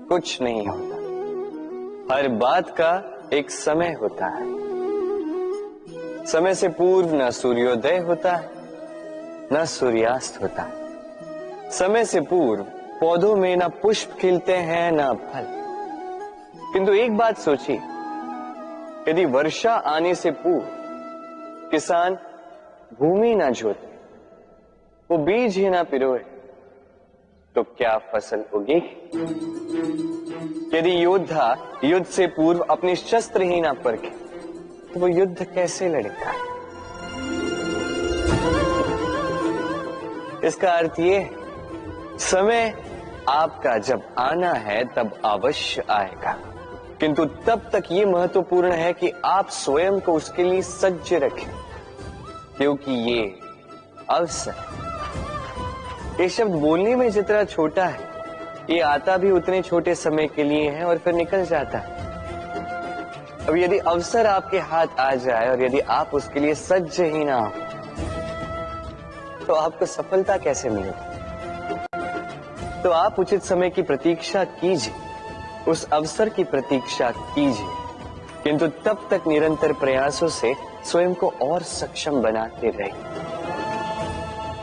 कुछ नहीं होता। हर बात का एक समय होता है। समय से पूर्व न सूर्योदय होता है, न सूर्यास्त होता है। समय से पूर्व पौधों में न पुष्प खिलते हैं न फल। किंतु एक बात सोचिए, यदि वर्षा आने से पूर्व किसान भूमि न जोते, वो बीज ही ना पिरोए, तो क्या फसल उगेगी? यदि योद्धा युद्ध से पूर्व अपने शस्त्र ही ना परखे तो वो युद्ध कैसे लड़ेगा? इसका अर्थ ये है, समय आपका जब आना है तब अवश्य आएगा, किंतु तब तक ये महत्वपूर्ण है कि आप स्वयं को उसके लिए सज्ज रखें, क्योंकि ये अवसर, ये शब्द बोलने में जितना छोटा है, ये आता भी उतने छोटे समय के लिए है और फिर निकल जाता है। अब यदि अवसर आपके हाथ आ जाए और यदि आप उसके लिए सज्ज ही ना हो तो आपको सफलता कैसे मिलेगी? तो आप उचित समय की प्रतीक्षा कीजिए, उस अवसर की प्रतीक्षा कीजिए, किंतु तब तक निरंतर प्रयासों से स्वयं को और सक्षम बनाते रहिए,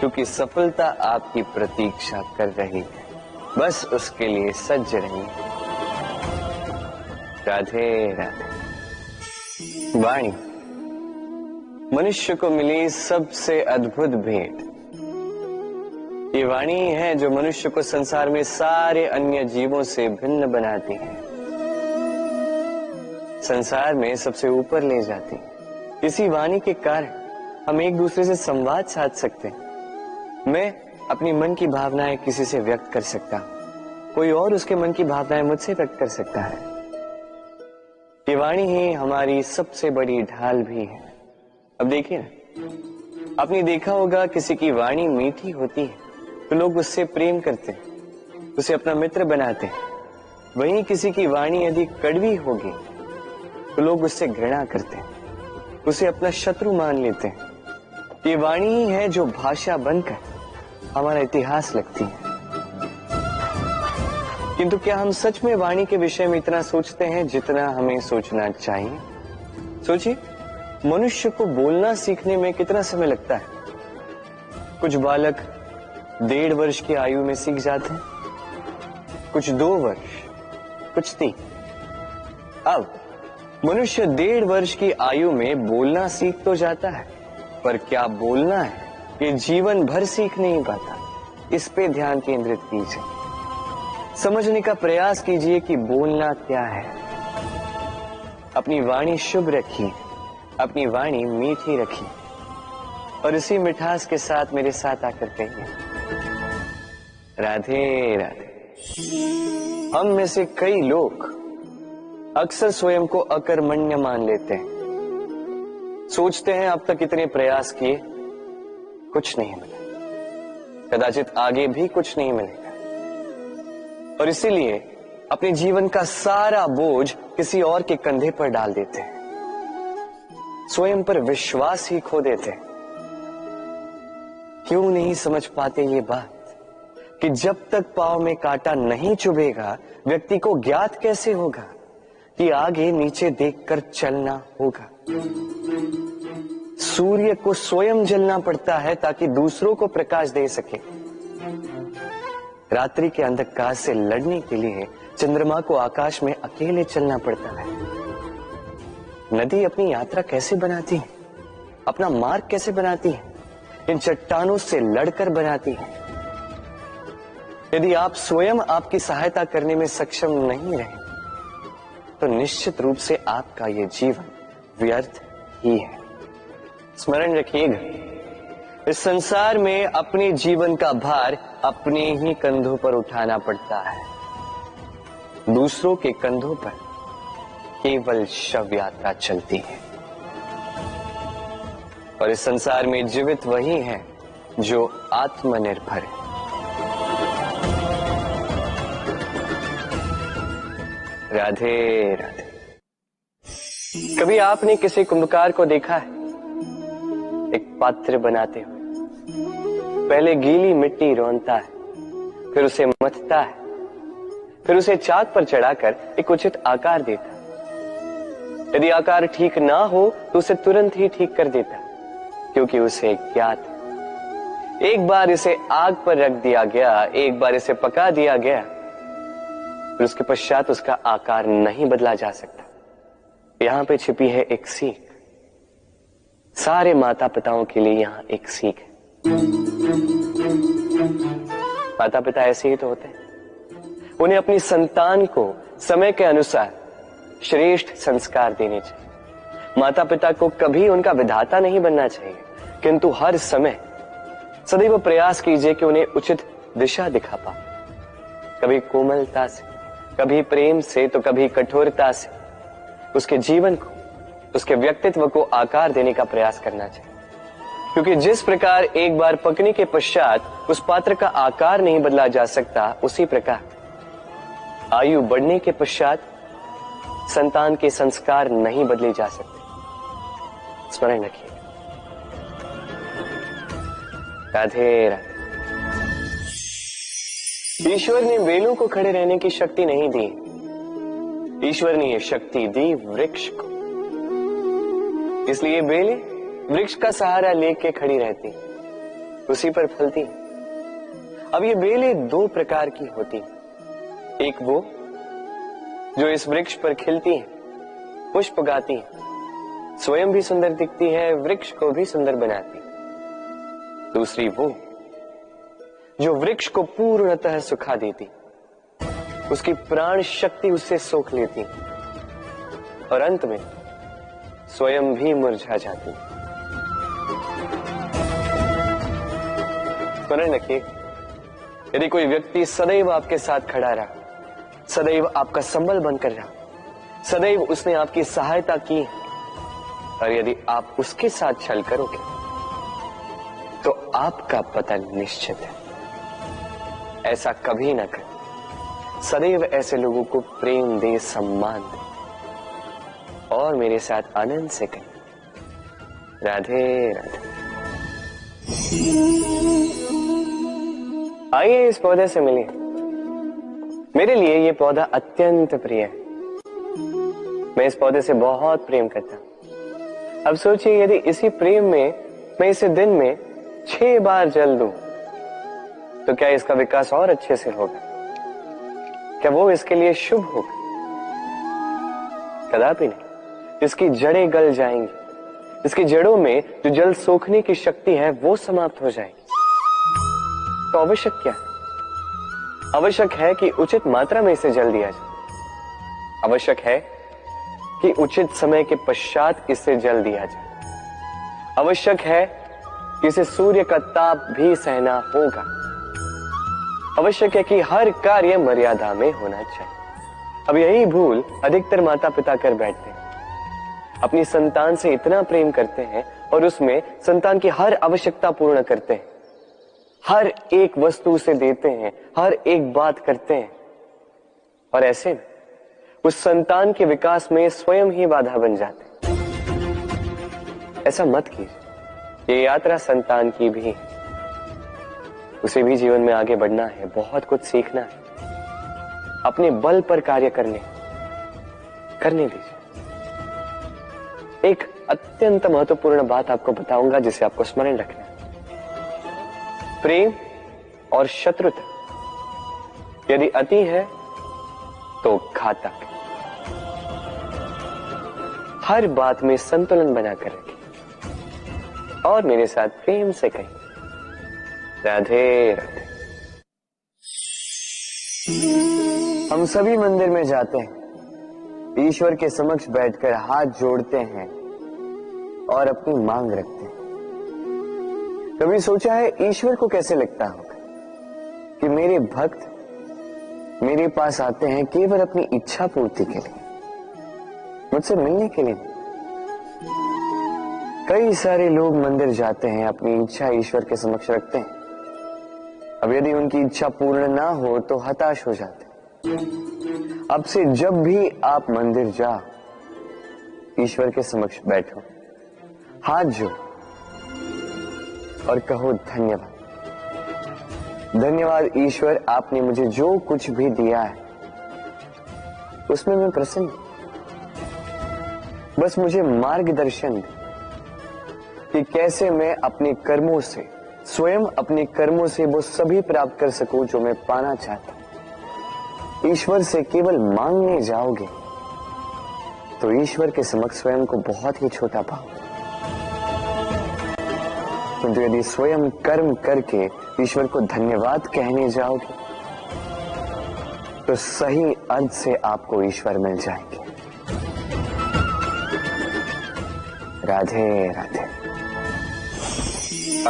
क्योंकि सफलता आपकी प्रतीक्षा कर रही है। बस उसके लिए सज्ज रहिए। राधे राधे। वाणी मनुष्य को मिली सबसे अद्भुत भेंट। ये वाणी है जो मनुष्य को संसार में सारे अन्य जीवों से भिन्न बनाती है, संसार में सबसे ऊपर ले जाती है। इसी वाणी के कारण हम एक दूसरे से संवाद साध सकते हैं। मैं अपनी मन की भावनाएं किसी से व्यक्त कर सकता हूं, कोई और उसके मन की भावनाएं मुझसे व्यक्त कर सकता है। ये वाणी ही हमारी सबसे बड़ी ढाल भी है। अब देखिए ना, आपने देखा होगा किसी की वाणी मीठी होती है तो लोग उससे प्रेम करते हैं, उसे अपना मित्र बनाते हैं। वहीं किसी की वाणी यदि कड़वी होगी तो लोग उससे घृणा करते हैं, उसे अपना शत्रु मान लेते हैं। ये वाणी ही है जो भाषा बनकर हमारा इतिहास लगती है। किंतु क्या हम सच में वाणी के विषय में इतना सोचते हैं जितना हमें सोचना चाहिए? सोचिए, मनुष्य को बोलना सीखने में कितना समय लगता है? कुछ बालक 1.5 वर्ष की आयु में सीख जाते हैं, कुछ 2 वर्ष, कुछ 3। अब मनुष्य 1.5 वर्ष की आयु में बोलना सीख तो जाता है, पर क्या बोलना है ये जीवन भर सीख नहीं पाता। इस पे ध्यान केंद्रित कीजिए, समझने का प्रयास कीजिए कि बोलना क्या है। अपनी वाणी शुभ रखिए, अपनी वाणी मीठी रखिए और इसी मिठास के साथ मेरे साथ आकर कहिए, राधे राधे। हम में से कई लोग अक्सर स्वयं को अकर्मण्य मान लेते हैं, सोचते हैं अब तक इतने प्रयास किए, कुछ नहीं मिला, कदाचित आगे भी कुछ नहीं मिलेगा, और इसीलिए अपने जीवन का सारा बोझ किसी और के कंधे पर डाल देते हैं, स्वयं पर विश्वास ही खो देते हैं। क्यों नहीं समझ पाते ये बात कि जब तक पांव में कांटा नहीं चुभेगा व्यक्ति को ज्ञात कैसे होगा कि आगे नीचे देखकर चलना होगा। सूर्य को स्वयं जलना पड़ता है ताकि दूसरों को प्रकाश दे सके। रात्रि के अंधकार से लड़ने के लिए चंद्रमा को आकाश में अकेले चलना पड़ता है। नदी अपनी यात्रा कैसे बनाती है, अपना मार्ग कैसे बनाती है? इन चट्टानों से लड़कर बनाती है। यदि आप स्वयं आपकी सहायता करने में सक्षम नहीं रहे तो निश्चित रूप से आपका यह जीवन व्यर्थ ही है। स्मरण रखिएगा, इस संसार में अपने जीवन का भार अपने ही कंधों पर उठाना पड़ता है। दूसरों के कंधों पर केवल शव यात्रा चलती है। और इस संसार में जीवित वही है जो आत्मनिर्भर है। राधे राधे। कभी आपने किसी कुंभकार को देखा है एक पात्र बनाते हुए? पहले गीली मिट्टी रौंदता है, फिर उसे मथता है, फिर उसे चाक पर चढ़ाकर एक उचित आकार देता है। यदि आकार ठीक ना हो तो उसे तुरंत ही ठीक कर देता है, क्योंकि उसे ज्ञात है। एक बार इसे आग पर रख दिया गया, एक बार इसे पका दिया गया, फिर उसके पश्चात उसका आकार नहीं बदला जा सकता। यहां पे छिपी है एक सीख। सारे माता पिताओं के लिए यहां एक सीख है। माता पिता ऐसे ही तो होते हैं। उन्हें अपनी संतान को समय के अनुसार श्रेष्ठ संस्कार देने चाहिए। माता पिता को कभी उनका विधाता नहीं बनना चाहिए, किंतु हर समय सदैव प्रयास कीजिए कि उन्हें उचित दिशा दिखा पाओ। कभी कोमलता से, कभी प्रेम से, तो कभी कठोरता से उसके जीवन को, उसके व्यक्तित्व को आकार देने का प्रयास करना चाहिए। क्योंकि जिस प्रकार एक बार पकने के पश्चात उस पात्र का आकार नहीं बदला जा सकता, उसी प्रकार आयु बढ़ने के पश्चात संतान के संस्कार नहीं बदले जा सकते। स्मरण रखिए। राधे राधे। ईश्वर ने बेलों को खड़े रहने की शक्ति नहीं दी, ईश्वर ने यह शक्ति दी वृक्ष को। इसलिए बेलें वृक्ष का सहारा लेके खड़ी रहती, उसी पर फलती। अब ये बेलें दो प्रकार की होती, एक वो जो इस वृक्ष पर खिलती है, पुष्प गाती है, स्वयं भी सुंदर दिखती है, वृक्ष को भी सुंदर बनाती। दूसरी वो जो वृक्ष को पूर्णतः सुखा देती, उसकी प्राण शक्ति उससे सोख लेती और अंत में स्वयं भी मुरझा जाती। स्मरण रखिए, यदि कोई व्यक्ति सदैव आपके साथ खड़ा रहा, सदैव आपका संबल बनकर रहा, सदैव उसने आपकी सहायता की, और यदि आप उसके साथ छल करोगे तो आपका पतन निश्चित है। ऐसा कभी ना करें। सदैव ऐसे लोगों को प्रेम दे, सम्मान दे और मेरे साथ आनंद से कहें राधे राधे। आइए इस पौधे से मिलिए। मेरे लिए ये पौधा अत्यंत प्रिय है। मैं इस पौधे से बहुत प्रेम करता हूं। अब सोचिए, यदि इसी प्रेम में मैं इसे दिन में 6 बार जल दूं, तो क्या इसका विकास और अच्छे से होगा? क्या वो इसके लिए शुभ होगा? कदापि नहीं। इसकी जड़ें गल जाएंगी, इसकी जड़ों में जो जल सोखने की शक्ति है वो समाप्त हो जाएगी। तो आवश्यक क्या है? आवश्यक है कि उचित मात्रा में इसे जल दिया जाए। आवश्यक है कि उचित समय के पश्चात इसे जल दिया जाए। आवश्यक है कि इसे सूर्य का ताप भी सहना होगा। आवश्यक है कि हर कार्य मर्यादा में होना चाहिए। अब यही भूल अधिकतर माता पिता कर बैठते हैं। अपनी संतान से इतना प्रेम करते हैं और उसमें संतान की हर आवश्यकता पूर्ण करते हैं, हर एक वस्तु उसे देते हैं, हर एक बात करते हैं, और ऐसे में उस संतान के विकास में स्वयं ही बाधा बन जाते। ऐसा मत कीजिए। ये यात्रा संतान की भी है, उसे भी जीवन में आगे बढ़ना है, बहुत कुछ सीखना है, अपने बल पर कार्य करने दीजिए। एक अत्यंत महत्वपूर्ण बात आपको बताऊंगा जिसे आपको स्मरण रखना है। प्रेम और शत्रुता यदि अति है तो घातक है। हर बात में संतुलन बनाकर रखें और मेरे साथ प्रेम से कहें राधे राधे। हम सभी मंदिर में जाते हैं, ईश्वर के समक्ष बैठकर हाथ जोड़ते हैं और अपनी मांग रखते हैं। कभी सोचा है ईश्वर को कैसे लगता होगा कि मेरे भक्त मेरे पास आते हैं केवल अपनी इच्छा पूर्ति के लिए, मुझसे मिलने के लिए? कई सारे लोग मंदिर जाते हैं, अपनी इच्छा ईश्वर के समक्ष रखते हैं। अब यदि उनकी इच्छा पूर्ण ना हो तो हताश हो जाते हैं। अब से जब भी आप मंदिर जाओ, ईश्वर के समक्ष बैठो, हाथ जोड़ो और कहो धन्यवाद। धन्यवाद ईश्वर, आपने मुझे जो कुछ भी दिया है उसमें मैं प्रसन्न हूं। बस मुझे मार्गदर्शन दे कि कैसे मैं अपने कर्मों से, स्वयं अपने कर्मों से वो सभी प्राप्त कर सकूं जो मैं पाना चाहता हूं। ईश्वर से केवल मांगने जाओगे तो ईश्वर के समक्ष स्वयं को बहुत ही छोटा पाओगे। तो किंतु यदि स्वयं कर्म करके ईश्वर को धन्यवाद कहने जाओगे तो सही अर्थ से आपको ईश्वर मिल जाएंगे। राधे राधे।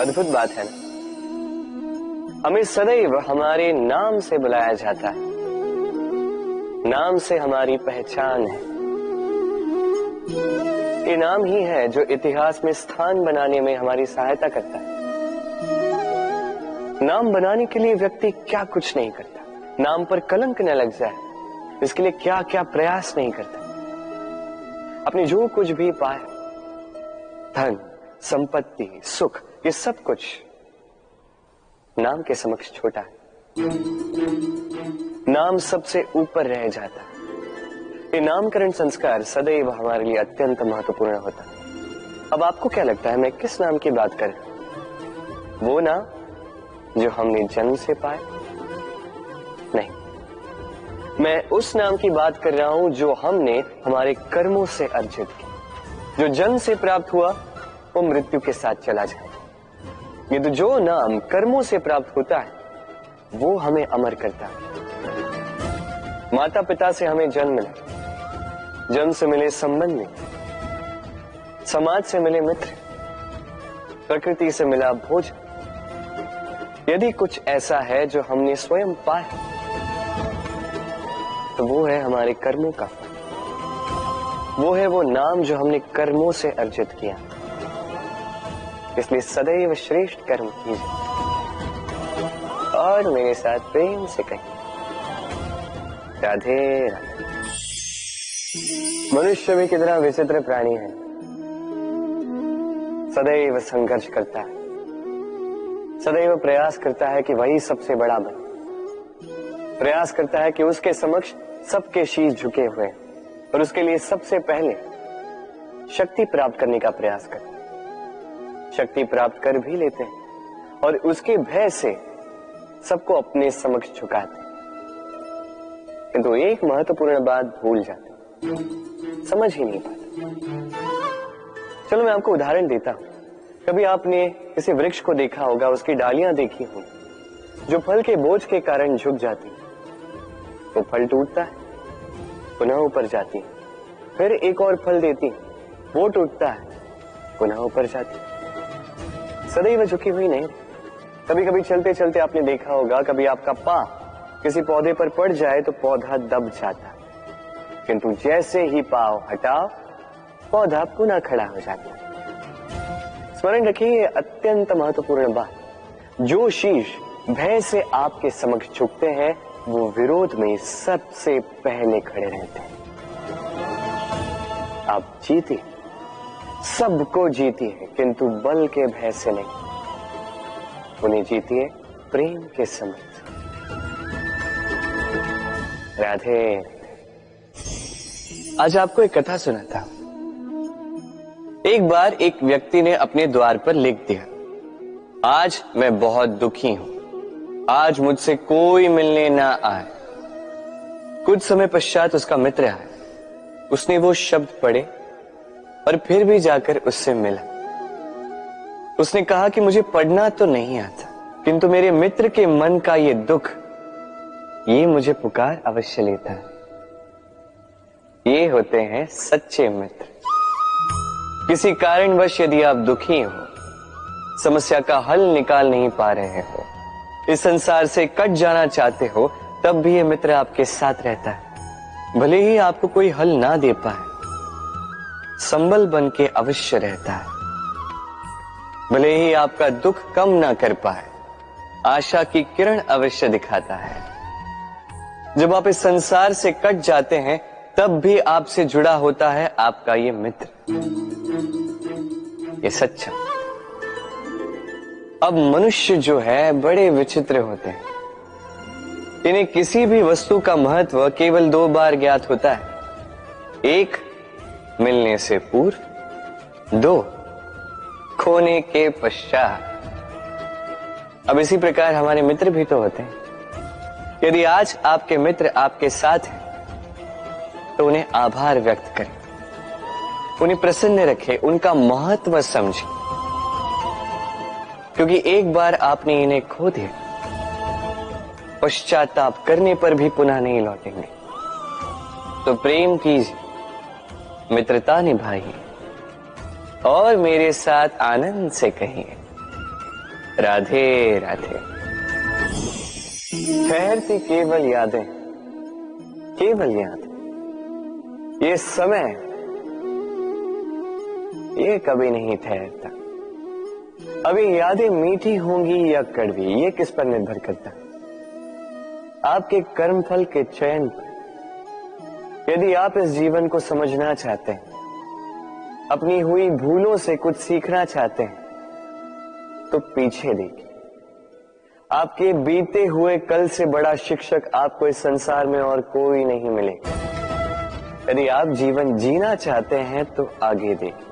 अद्भुत बात है ना, हमें सदैव हमारे नाम से बुलाया जाता है, नाम से हमारी पहचान है। ये नाम ही है जो इतिहास में स्थान बनाने में हमारी सहायता करता है। नाम बनाने के लिए व्यक्ति क्या कुछ नहीं करता, नाम पर कलंक न लग जाए इसके लिए क्या क्या प्रयास नहीं करता। अपने जो कुछ भी पाए, धन, संपत्ति, सुख, ये सब कुछ नाम के समक्ष छोटा है। नाम सबसे ऊपर रह जाता है। ये नामकरण संस्कार सदैव हमारे लिए अत्यंत महत्वपूर्ण होता है। अब आपको क्या लगता है मैं किस नाम की बात कर रहा हूं? वो नाम जो हमने जन्म से पाए? नहीं, मैं उस नाम की बात कर रहा हूं जो हमने हमारे कर्मों से अर्जित किया। जो जन्म से प्राप्त हुआ वो मृत्यु के साथ चला जाए। ये तो जो नाम कर्मों से प्राप्त होता है वो हमें अमर करता है। माता पिता से हमें जन्म मिला, जन्म से मिले संबंध में, समाज से मिले मित्र, प्रकृति से मिला भोजन। यदि कुछ ऐसा है जो हमने स्वयं पाया तो वो है हमारे कर्मों का फल। वो है वो नाम जो हमने कर्मों से अर्जित किया। इसलिए सदैव श्रेष्ठ कर्म कीजिए और मेरे साथ प्रेम से कहिए राधे राधे। मनुष्य भी कितना विचित्र प्राणी है, सदैव संघर्ष करता है, सदैव प्रयास करता है कि वही सबसे बड़ा बने, प्रयास करता है कि उसके समक्ष सबके शीश झुके हुए और उसके लिए सबसे पहले शक्ति प्राप्त करने का प्रयास करता है। शक्ति प्राप्त कर भी लेते हैं और उसके भय से सबको अपने समक्ष झुकाते हैं, किंतु एक महत्वपूर्ण बात भूल जाते, समझ ही नहीं पाते। चलो मैं आपको उदाहरण देता हूं। कभी आपने किसी वृक्ष को देखा होगा, उसकी डालियां देखी होंगी जो फल के बोझ के कारण झुक जाती है। वो फल टूटता है, पुनः ऊपर जाती है, फिर एक और फल देती है, वो टूटता है, पुनः ऊपर जाती है, सदैव झुकी हुई नहीं। कभी कभी चलते चलते आपने देखा होगा, कभी आपका पांव किसी पौधे पर पड़ जाए तो पौधा दब जाता है, किंतु जैसे ही पांव हटाओ पौधा पुनः खड़ा हो जाता है। स्मरण रखिए ये अत्यंत महत्वपूर्ण बात। जो शीश भय से आपके समक्ष झुकते हैं वो विरोध में सबसे पहले खड़े रहते हैं। आप जीतिए, सबको जीतिए, किंतु बल के भय से नहीं, उन्हें जीतिए प्रेम के समक्ष। राधे। आज आपको एक कथा सुनाता हूं। एक बार एक व्यक्ति ने अपने द्वार पर लिख दिया, आज मैं बहुत दुखी हूं, आज मुझसे कोई मिलने ना आए। कुछ समय पश्चात उसका मित्र आया, उसने वो शब्द पढ़े और फिर भी जाकर उससे मिला। उसने कहा कि मुझे पढ़ना तो नहीं आता, किंतु मेरे मित्र के मन का ये दुख, ये मुझे पुकार अवश्य लेता है। ये होते हैं सच्चे मित्र। किसी कारणवश यदि आप दुखी हो, समस्या का हल निकाल नहीं पा रहे हो, इस संसार से कट जाना चाहते हो, तब भी ये मित्र आपके साथ रहता है। भले ही आपको कोई हल ना दे पाए, संबल बन के अवश्य रहता है। भले ही आपका दुख कम ना कर पाए, आशा की किरण अवश्य दिखाता है। जब आप इस संसार से कट जाते हैं तब भी आपसे जुड़ा होता है आपका ये मित्र, ये सच्चा। अब मनुष्य जो है बड़े विचित्र होते हैं। इन्हें किसी भी वस्तु का महत्व केवल दो बार ज्ञात होता है। एक, मिलने से पूर्व, दो, खोने के पश्चात। अब इसी प्रकार हमारे मित्र भी तो होते हैं। यदि आज आपके मित्र आपके साथ हैं तो उन्हें आभार व्यक्त करें, उन्हें प्रसन्न रखें, उनका महत्व समझें। क्योंकि एक बार आपने इन्हें खो दिया, पश्चाताप करने पर भी पुनः नहीं लौटेंगे। तो प्रेम कीजिए, मित्रता निभाइए और मेरे साथ आनंद से कहिए राधे राधे। ठहरती केवल यादें, केवल यादें। ये समय ये कभी नहीं ठहरता। अभी यादें मीठी होंगी या कड़वी, ये किस पर निर्भर करता है? आपके कर्मफल के चयन पर। यदि आप इस जीवन को समझना चाहते हैं, अपनी हुई भूलों से कुछ सीखना चाहते हैं, तो पीछे देखिए। आपके बीते हुए कल से बड़ा शिक्षक आपको इस संसार में और कोई नहीं मिलेगा। यदि आप जीवन जीना चाहते हैं तो आगे देखिए।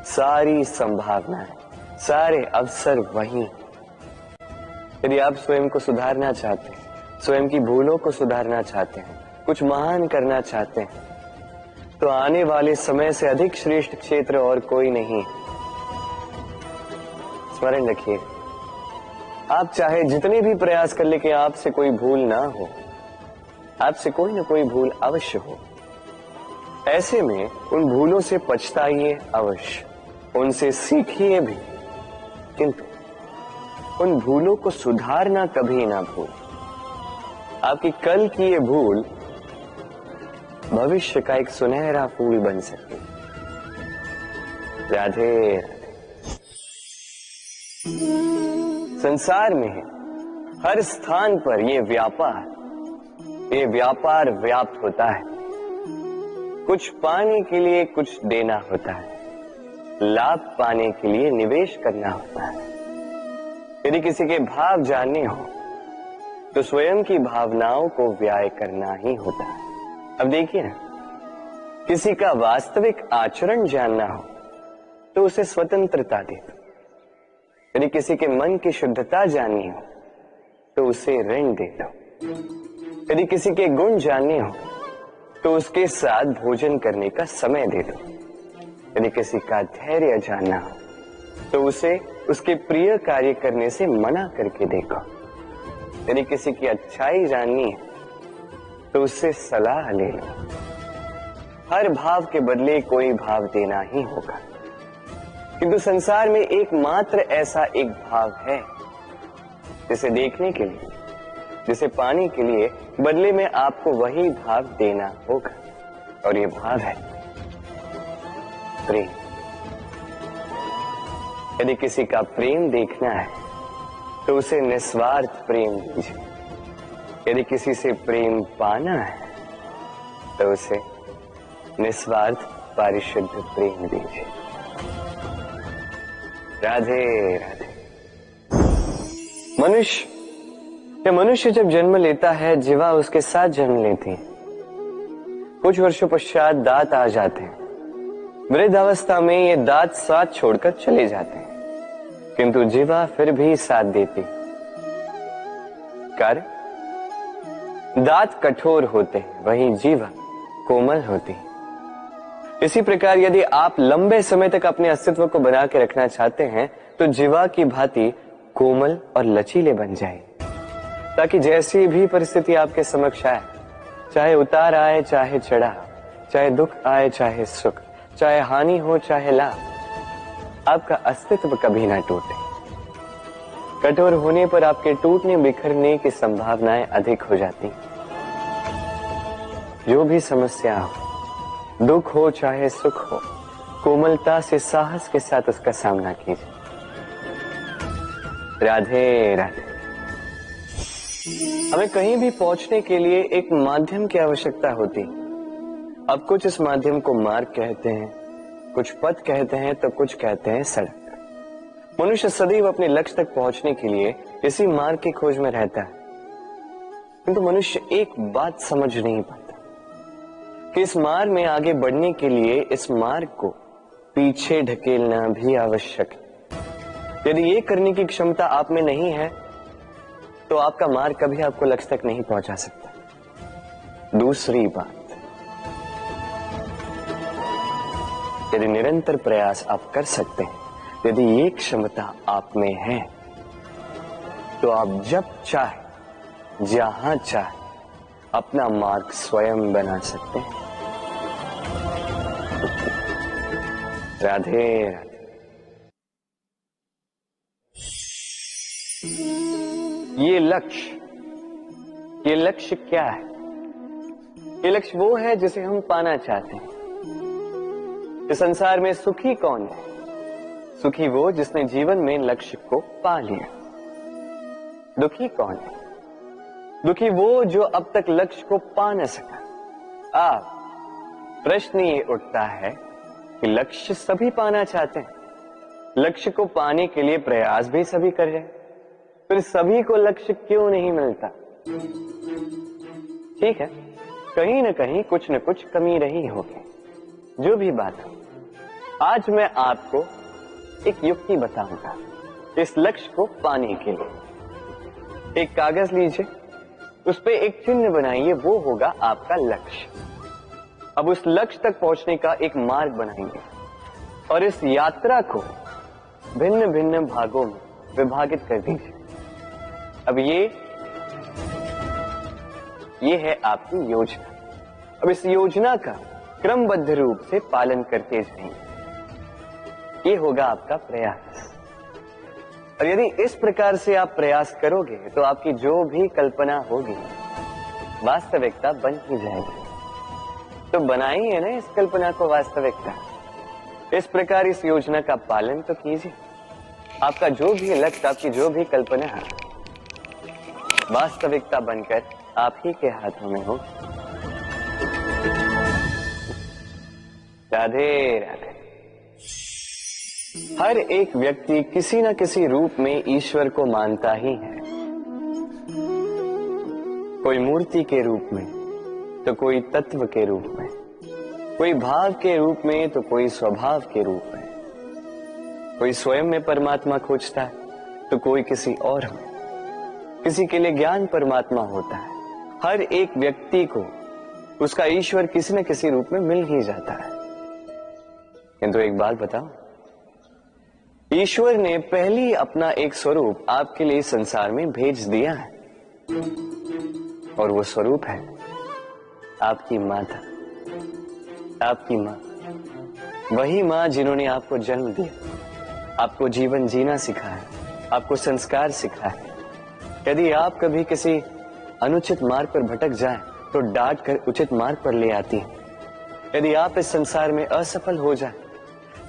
सारी संभावनाएं, सारे अवसर वहीं। यदि आप स्वयं को सुधारना चाहते हैं, स्वयं की भूलों को सुधारना चाहते हैं, कुछ महान करना चाहते हैं, तो आने वाले समय से अधिक श्रेष्ठ क्षेत्र और कोई नहीं। स्मरण रखिए, आप चाहे जितने भी प्रयास कर ले कि आपसे कोई भूल ना हो, आपसे कोई ना कोई भूल अवश्य हो। ऐसे में उन भूलों से पछताइए अवश्य, उनसे सीखिए भी, किंतु उन भूलों को सुधारना कभी ना भूल। आपकी कल की ये भूल भविष्य का एक सुनहरा फूल बन सके। राधे राधे। संसार में हर स्थान पर ये व्यापार व्याप्त होता है। कुछ पाने के लिए कुछ देना होता है, लाभ पाने के लिए निवेश करना होता है। यदि किसी के भाव जानने हो तो स्वयं की भावनाओं को व्याय करना ही होता है। अब देखिए ना, किसी का वास्तविक आचरण जानना हो तो उसे स्वतंत्रता दे दो। यदि किसी के मन की शुद्धता जाननी हो तो उसे ऋण दे दो। यदि किसी के गुण जानने हो तो उसके साथ भोजन करने का समय दे दो। यदि किसी का धैर्य जानना हो तो उसे उसके प्रिय कार्य करने से मना करके देखो। यदि किसी की अच्छाई जाननी है तो उससे सलाह ले लो। हर भाव के बदले कोई भाव देना ही होगा, किंतु संसार में एकमात्र ऐसा एक भाव है जिसे देखने के लिए, जिसे पाने के लिए बदले में आपको वही भाव देना होगा, और ये भाव है प्रेम। यदि किसी का प्रेम देखना है तो उसे निस्वार्थ प्रेम दीजिए। यदि किसी से प्रेम पाना है तो उसे निस्वार्थ पारिशुद्ध प्रेम दीजिए। राधे राधे। मनुष्य जब जन्म लेता है, जीवा उसके साथ जन्म लेती है। कुछ वर्षों पश्चात दांत आ जाते हैं। वृद्धावस्था में ये दांत साथ छोड़कर चले जाते हैं, किंतु जीवा फिर भी साथ देती। कारण दांत कठोर होते हैं, वहीं जीवा कोमल होती है। इसी प्रकार यदि आप लंबे समय तक अपने अस्तित्व को बना के रखना चाहते हैं तो जीवा की भांति कोमल और लचीले बन जाए, ताकि जैसी भी परिस्थिति आपके समक्ष आए, चाहे उतार आए चाहे चढ़ाव, चाहे दुख आए चाहे सुख, चाहे हानि हो चाहे लाभ, आपका अस्तित्व कभी ना टूटे। कठोर होने पर आपके टूटने बिखरने की संभावनाएं अधिक हो जाती। जो भी समस्या हो, दुख हो चाहे सुख हो, कोमलता से साहस के साथ उसका सामना कीजिए। राधे राधे। हमें कहीं भी पहुंचने के लिए एक माध्यम की आवश्यकता होती। अब कुछ इस माध्यम को मार्ग कहते हैं, कुछ पथ कहते हैं, तो कुछ कहते हैं सड़क। मनुष्य सदैव अपने लक्ष्य तक पहुंचने के लिए इसी मार्ग की खोज में रहता है, किंतु मनुष्य एक बात समझ नहीं पाता कि इस मार्ग में आगे बढ़ने के लिए इस मार्ग को पीछे ढकेलना भी आवश्यक है। यदि ये करने की क्षमता आप में नहीं है तो आपका मार्ग कभी आपको लक्ष्य तक नहीं पहुंचा सकता। दूसरी बात, यदि निरंतर प्रयास आप कर सकते हैं यदि ये क्षमता आप में है तो आप जब चाहे जहां चाहे अपना मार्ग स्वयं बना सकते हैं। राधे राधे। ये लक्ष्य क्या है? ये लक्ष्य वो है जिसे हम पाना चाहते हैं। इस संसार में सुखी कौन है? सुखी वो जिसने जीवन में लक्ष्य को पा लिया। दुखी कौन है? दुखी वो जो अब तक लक्ष्य को पा न सका। प्रश्न ये उठता है कि लक्ष्य सभी पाना चाहते हैं, लक्ष्य को पाने के लिए प्रयास भी सभी कर रहे हैं, फिर सभी को लक्ष्य क्यों नहीं मिलता? ठीक है, कहीं न कहीं कुछ न कुछ कमी रही होगी। जो भी बात हो, आज मैं आपको एक युक्ति बताऊंगा इस लक्ष्य को पाने के लिए। एक कागज लीजिए, उस पे एक चिन्ह बनाइए, वो होगा आपका लक्ष्य। अब उस लक्ष्य तक पहुंचने का एक मार्ग बनाएंगे और इस यात्रा को भिन्न भिन्न भागों में विभाजित कर दीजिए। अब ये है आपकी योजना। अब इस योजना का क्रमबद्ध रूप से पालन करते जाएंगे, ये होगा आपका प्रयास। और यदि इस प्रकार से आप प्रयास करोगे तो आपकी जो भी कल्पना होगी वास्तविकता बन ही जाएगी। तो बनाइए ना इस कल्पना को वास्तविकता। इस प्रकार इस योजना का पालन तो कीजिए। आपका जो भी लक्ष्य, आपकी जो भी कल्पना है, वास्तविकता बनकर आप ही के हाथों में हो। राधे राधे। हर एक व्यक्ति किसी न किसी रूप में ईश्वर को मानता ही है। कोई मूर्ति के रूप में तो कोई तत्व के रूप में, कोई भाव के रूप में तो कोई स्वभाव के रूप में। कोई स्वयं में परमात्मा खोजता है तो कोई किसी और में। किसी के लिए ज्ञान परमात्मा होता है। हर एक व्यक्ति को उसका ईश्वर किसी न किसी रूप में मिल ही जाता है। किंतु एक बात बताओ, ईश्वर ने पहले अपना एक स्वरूप आपके लिए संसार में भेज दिया है और वो स्वरूप है आपकी माता, आपकी मां। वही मां जिन्होंने आपको जन्म दिया, आपको जीवन जीना सिखाया, आपको संस्कार सिखाया। यदि आप कभी किसी अनुचित मार्ग पर भटक जाएं तो डांट कर उचित मार्ग पर ले आती है। यदि आप इस संसार में असफल हो जाएं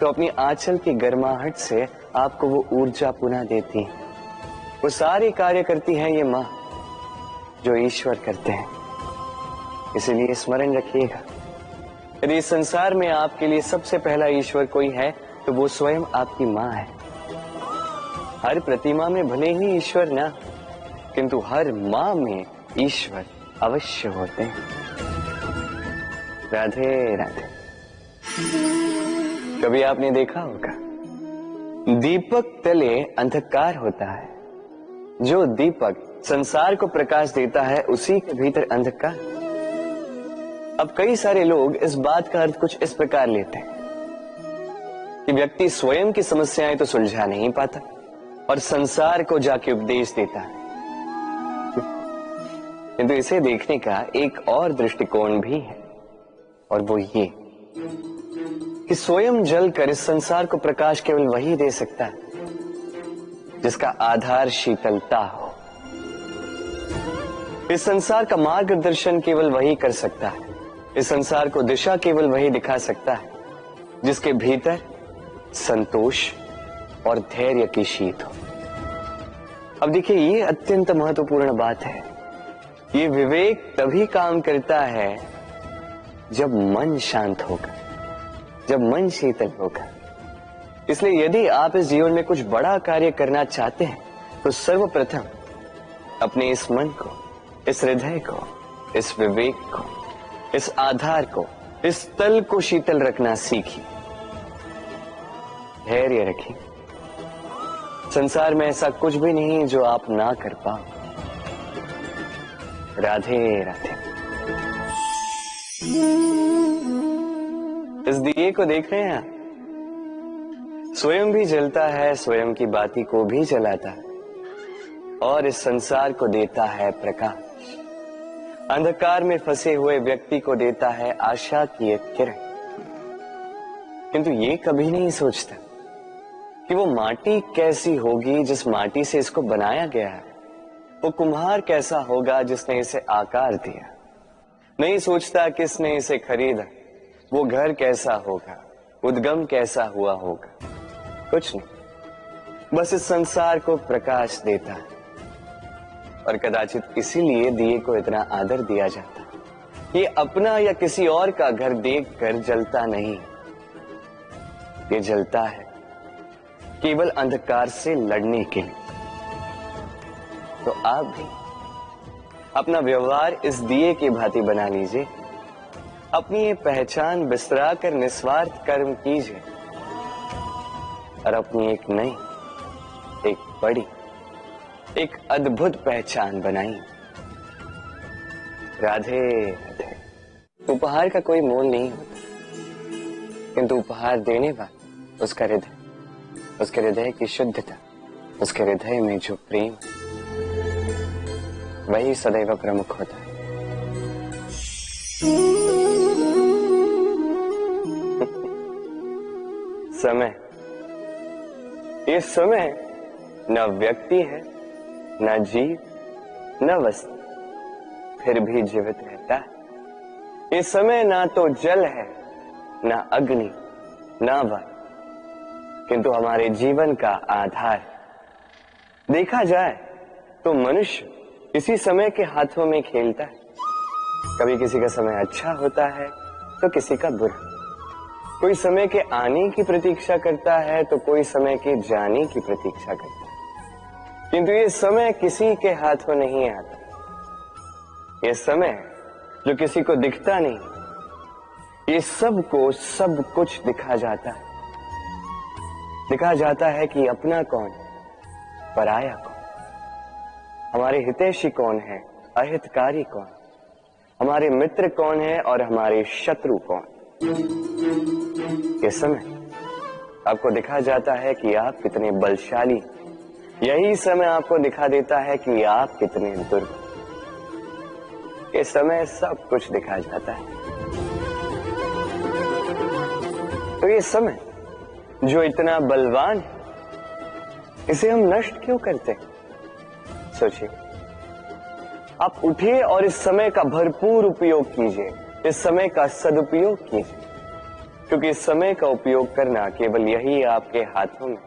तो अपनी आंचल की गर्माहट से आपको वो ऊर्जा पुनः देती है। वो सारे कार्य करती है ये मां जो ईश्वर करते हैं। इसीलिए स्मरण रखिएगा, यदि इस संसार में आपके लिए सबसे पहला ईश्वर कोई है तो वो स्वयं आपकी मां है। हर प्रतिमा में भले ही ईश्वर ना, किंतु हर मां में ईश्वर अवश्य होते हैं। राधे राधे। कभी आपने देखा होगा, दीपक तले अंधकार होता है। जो दीपक संसार को प्रकाश देता है उसी के भीतर अंधकार। अब कई सारे लोग इस बात का अर्थ कुछ इस प्रकार लेते हैं कि व्यक्ति स्वयं की समस्याएं तो सुलझा नहीं पाता और संसार को जाके उपदेश देता है। किंतु इसे देखने का एक और दृष्टिकोण भी है, और वो ये कि स्वयं जलकर इस संसार को प्रकाश केवल वही दे सकता है जिसका आधार शीतलता हो। इस संसार का मार्गदर्शन केवल वही कर सकता है, इस संसार को दिशा केवल वही दिखा सकता है जिसके भीतर संतोष और धैर्य की शीत हो। अब देखिए, ये अत्यंत महत्वपूर्ण बात है। ये विवेक तभी काम करता है जब मन शांत होगा, जब मन शीतल होगा। इसलिए यदि आप इस जीवन में कुछ बड़ा कार्य करना चाहते हैं तो सर्वप्रथम अपने इस मन को, इस हृदय को, इस विवेक को, इस आधार को, इस तल को शीतल रखना सीखिए। धैर्य रखिए। संसार में ऐसा कुछ भी नहीं जो आप ना कर पाओ। राधे राधे। इस दिए को देख रहे हैं आप? स्वयं भी जलता है, स्वयं की बाती को भी जलाता है और इस संसार को देता है प्रकाश। अंधकार में फंसे हुए व्यक्ति को देता है आशा की एक किरण। किंतु ये कभी नहीं सोचता कि वो माटी कैसी होगी जिस माटी से इसको बनाया गया है, वो कुम्हार कैसा होगा जिसने इसे आकार दिया। नहीं सोचता किसने इसे खरीदा, वो घर कैसा होगा, उद्गम कैसा हुआ होगा। कुछ नहीं, बस इस संसार को प्रकाश देता है। और कदाचित इसीलिए दिए को इतना आदर दिया जाता है। ये अपना या किसी और का घर देखकर जलता नहीं, ये जलता है केवल अंधकार से लड़ने के लिए। तो आप भी अपना व्यवहार इस दिए की भांति बना लीजिए, अपनी ये पहचान बिसरा कर निस्वार्थ कर्म कीजिए और अपनी एक नई, एक बड़ी, एक अद्भुत पहचान बनाइए। राधे राधे। उपहार का कोई मोल नहीं होता, किंतु उपहार देने वाला उसका हृदय, उसके हृदय की शुद्धता, उसके हृदय में जो प्रेम, वही सदैव प्रमुख होता है। समय, ये समय न व्यक्ति है, न जीव, न वस्तु, फिर भी जीवित रहता है। ये समय ना तो जल है, ना अग्नि, ना वायु, किंतु हमारे जीवन का आधार है। देखा जाए तो मनुष्य इसी समय के हाथों में खेलता है। कभी किसी का समय अच्छा होता है तो किसी का बुरा। कोई समय के आने की प्रतीक्षा करता है तो कोई समय के जाने की प्रतीक्षा करता है, किंतु ये समय किसी के हाथों नहीं आता। ये समय जो किसी को दिखता नहीं, ये सबको सब कुछ दिखा जाता है। दिखा जाता है कि अपना कौन, पराया कौन, हमारे हितैषी कौन है, अहितकारी कौन, हमारे मित्र कौन है और हमारे शत्रु कौन। ये समय आपको दिखा जाता है कि आप कितने बलशाली, यही समय आपको दिखा देता है कि आप कितने दुर्बल। ये समय सब कुछ दिखा जाता है। तो ये समय जो इतना बलवान है, इसे हम नष्ट क्यों करते हैं? सोचिए, आप उठिए और इस समय का भरपूर उपयोग कीजिए, इस समय का सदुपयोग कीजिए, क्योंकि इस समय का उपयोग करना केवल यही आपके हाथों में,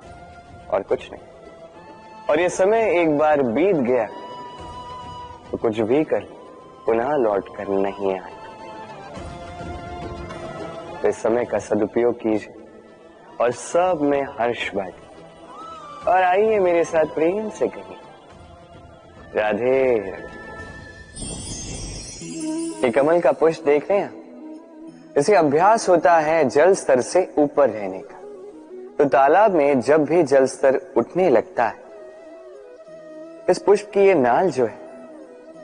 और कुछ नहीं। और ये समय एक बार बीत गया तो कुछ भी कर पुनः लौट कर नहीं आएगा। तो इस समय का सदुपयोग कीजिए और सब में हर्ष बांटिए। और आइए मेरे साथ प्रेम से कहिए राधे राधे। ये कमल का पुष्प देख रहे हैं, इसे अभ्यास होता है जल स्तर से ऊपर रहने का। तो तालाब में जब भी जल स्तर उठने लगता है, इस पुष्प की ये नाल जो है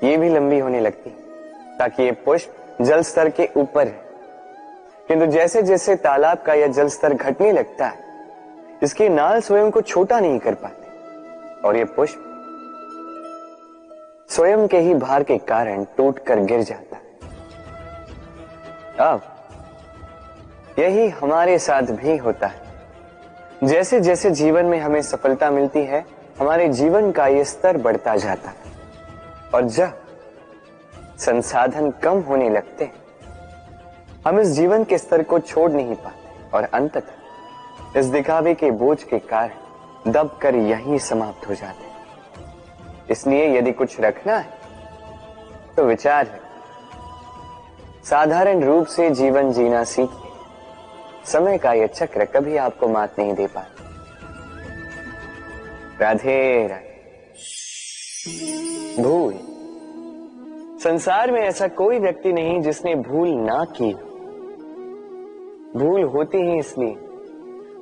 ये भी लंबी होने लगती है, ताकि ये पुष्प जल स्तर के ऊपर है। किंतु जैसे जैसे तालाब का यह जल स्तर घटने लगता है, इसकी नाल स्वयं को छोटा नहीं कर पाती और ये पुष्प स्वयं के ही भार के कारण टूटकर गिर जाता है। अब यही हमारे साथ भी होता है। जैसे जैसे जीवन में हमें सफलता मिलती है, हमारे जीवन का ये स्तर बढ़ता जाता है, और जब संसाधन कम होने लगते हैं, हम इस जीवन के स्तर को छोड़ नहीं पाते और अंततः इस दिखावे के बोझ के कारण दबकर यहीं समाप्त हो जाते हैं। इसलिए यदि कुछ रखना है तो विचार है, साधारण रूप से जीवन जीना सीखिए। समय का यह चक्र कभी आपको मात नहीं दे पाता। राधे राधे। भूल, संसार में ऐसा कोई व्यक्ति नहीं जिसने भूल ना की। भूल होती ही इसलिए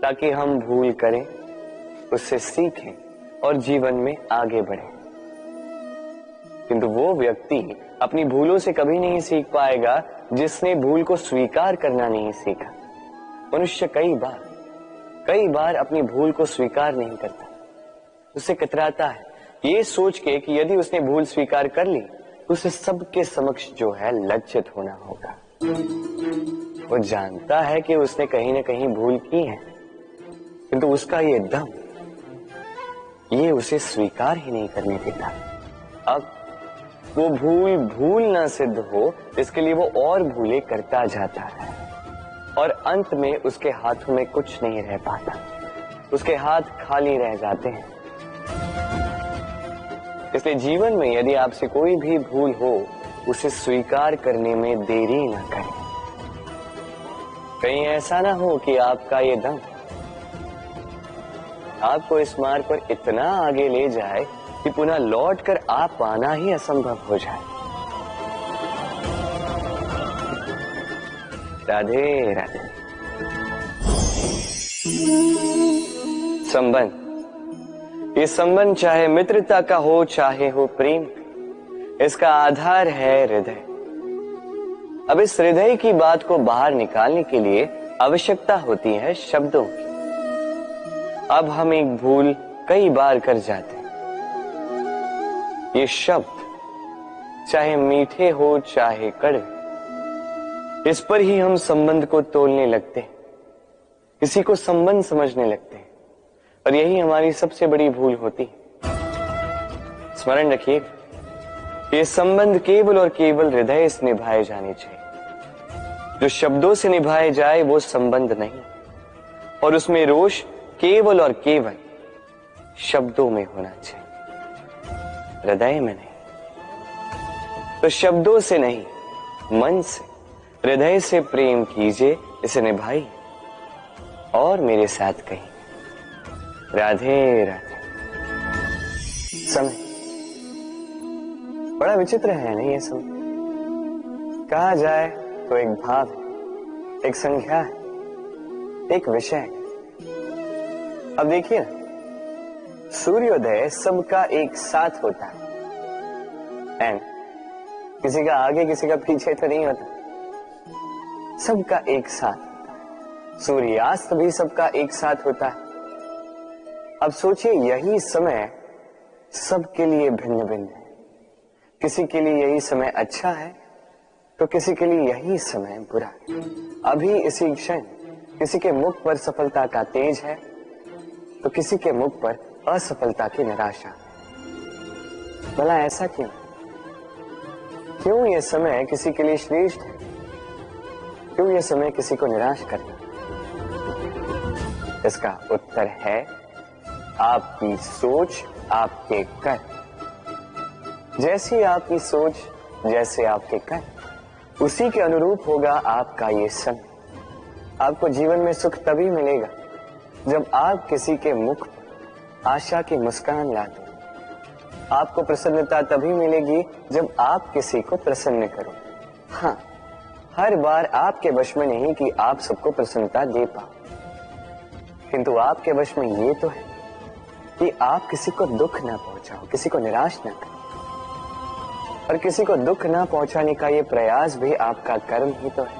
ताकि हम भूल करें, उससे सीखें और जीवन में आगे बढ़ें। किंतु वो व्यक्ति अपनी भूलों से कभी नहीं सीख पाएगा जिसने भूल को स्वीकार करना नहीं सीखा। मनुष्य कई बार अपनी भूल को स्वीकार नहीं करता, उससे कतराता है, ये सोच के कि यदि उसने भूल स्वीकार कर ली तो उसे सबके समक्ष जो है लज्जित होना होगा। वो जानता है कि उसने कहीं ना कहीं भूल की है, किंतु उसका ये दम ये उसे स्वीकार ही नहीं करने देता। अब वो भूल भूल ना सिद्ध हो, इसके लिए वो और भूलें करता जाता है और अंत में उसके हाथों में कुछ नहीं रह पाता, उसके हाथ खाली रह जाते हैं। इसलिए जीवन में यदि आपसे कोई भी भूल हो, उसे स्वीकार करने में देरी ना करें। कहीं ऐसा ना हो कि आपका ये दम आपको इस मार्ग पर इतना आगे ले जाए कि पुनः लौटकर आप पाना ही असंभव हो जाए। राधे राधे। संबंध, ये संबंध चाहे मित्रता का हो चाहे हो प्रेम, इसका आधार है हृदय। अब इस हृदय की बात को बाहर निकालने के लिए आवश्यकता होती है शब्दों की। अब हम एक भूल कई बार कर जाते हैं। ये शब्द चाहे मीठे हो चाहे कड़वे, इस पर ही हम संबंध को तोलने लगते हैं, किसी को संबंध समझने लगते हैं, और यही हमारी सबसे बड़ी भूल होती है। स्मरण रखिए, ये संबंध केवल और केवल हृदय से निभाए जाने चाहिए। जो शब्दों से निभाए जाए वो संबंध नहीं, और उसमें रोष केवल और केवल शब्दों में होना चाहिए, हृदय में नहीं। तो शब्दों से नहीं, मन से, हृदय से प्रेम कीजिए, इसे निभाइए और मेरे साथ कहिए राधे राधे। समय बड़ा विचित्र है नहीं ये समय? कहा जाए तो एक भाव है, एक संख्या है, एक विषय है। अब देखिए, सूर्योदय सबका एक साथ होता है, एंड किसी का आगे किसी का पीछे तो नहीं होता, सबका एक साथ। सूर्यास्त भी सबका एक साथ होता है। अब सोचिए, यही समय सबके लिए भिन्न भिन्न है। किसी के लिए यही समय अच्छा है तो किसी के लिए यही समय बुरा है। अभी इसी क्षण किसी के मुख पर सफलता का तेज है तो किसी के मुख पर असफलता की निराशा। भला ऐसा क्यों? क्यों यह समय किसी के लिए श्रेष्ठ है, क्यों यह समय किसी को निराश करता? इसका उत्तर है आपकी सोच, आपके कर। जैसी आपकी सोच, जैसे आपके कर, उसी के अनुरूप होगा आपका ये समय। आपको जीवन में सुख तभी मिलेगा जब आप किसी के मुख पर आशा की मुस्कान ला दो। आपको प्रसन्नता तभी मिलेगी जब आप किसी को प्रसन्न करो। हाँ, हर बार आपके वश में नहीं कि आप सबको प्रसन्नता दे पाओ, किंतु आपके वश में ये तो है कि आप किसी को दुख ना पहुंचाओ, किसी को निराश ना करो। और किसी को दुख ना पहुंचाने का ये प्रयास भी आपका कर्म ही तो है,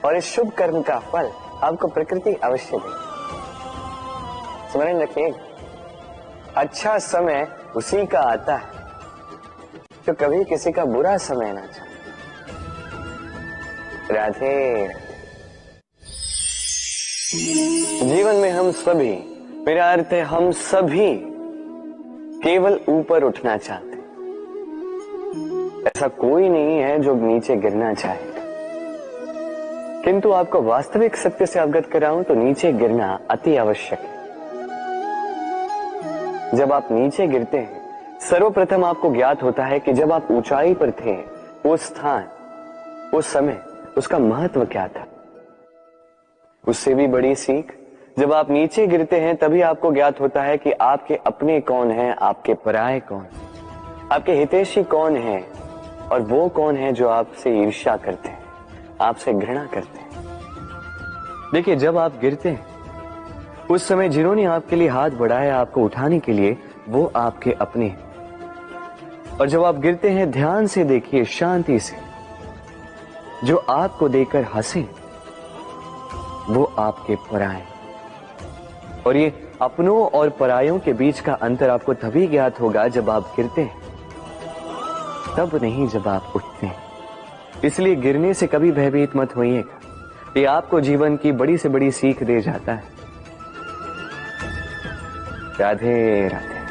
और इस शुभ कर्म का फल आपको प्रकृति अवश्य देगी। स्मरण रखिए, अच्छा समय उसी का आता है जो कभी किसी का बुरा समय ना चाहे। राधे। जीवन में हम सभी, मेरा अर्थ है हम सभी, केवल ऊपर उठना चाहते हैं। ऐसा कोई नहीं है जो नीचे गिरना चाहे, किंतु आपको वास्तविक सत्य से अवगत कराऊं तो नीचे गिरना अति आवश्यक है। जब आप नीचे गिरते हैं, सर्वप्रथम आपको ज्ञात होता है कि जब आप ऊंचाई पर थे, वो स्थान, वो समय, उसका महत्व क्या था। उससे भी बड़ी सीख, जब आप नीचे गिरते हैं तभी आपको ज्ञात होता है कि आपके अपने कौन हैं, आपके पराये कौन, आपके हितैषी कौन हैं, और वो कौन है जो आपसे ईर्ष्या करते हैं, आपसे घृणा करते हैं। देखिए, जब आप गिरते हैं उस समय जिन्होंने आपके लिए हाथ बढ़ाया आपको उठाने के लिए, वो आपके अपने हैं। और जब आप गिरते हैं, ध्यान से देखिए, शांति से, जो आपको देकर हंसे वो आपके पराये। और ये अपनों और परायों के बीच का अंतर आपको तभी ज्ञात होगा जब आप गिरते हैं, तब नहीं जब आप उठते हैं। इसलिए गिरने से कभी भयभीत मत होइएगा, ये आपको जीवन की बड़ी से बड़ी सीख दे जाता है। राधे राधे।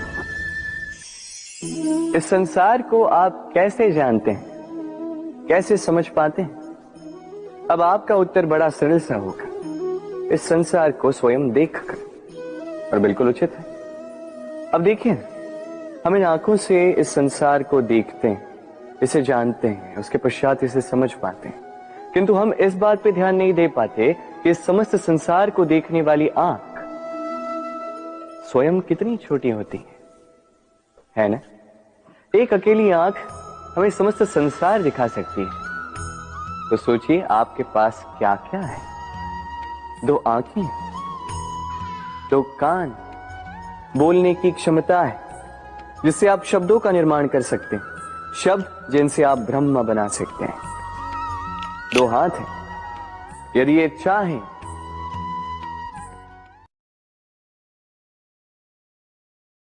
इस संसार को आप कैसे जानते हैं, कैसे समझ पाते हैं? अब आपका उत्तर बड़ा सरल सा होगा, इस संसार को स्वयं देखकर, और बिल्कुल उचित है। अब देखिए, हम इन आंखों से इस संसार को देखते हैं, इसे जानते हैं, उसके पश्चात इसे समझ पाते हैं, किंतु हम इस बात पे ध्यान नहीं दे पाते कि इस समस्त संसार को देखने वाली आंख स्वयं कितनी छोटी होती है ना? एक अकेली आंख हमें समस्त संसार दिखा सकती है। तो सोचिए आपके पास क्या क्या है। 2 आंखें, 2 कान, बोलने की क्षमता है जिससे आप शब्दों का निर्माण कर सकते हैं, शब्द जिनसे आप ब्रह्म बना सकते हैं। 2 हाथ हैं, यदि ये चाहें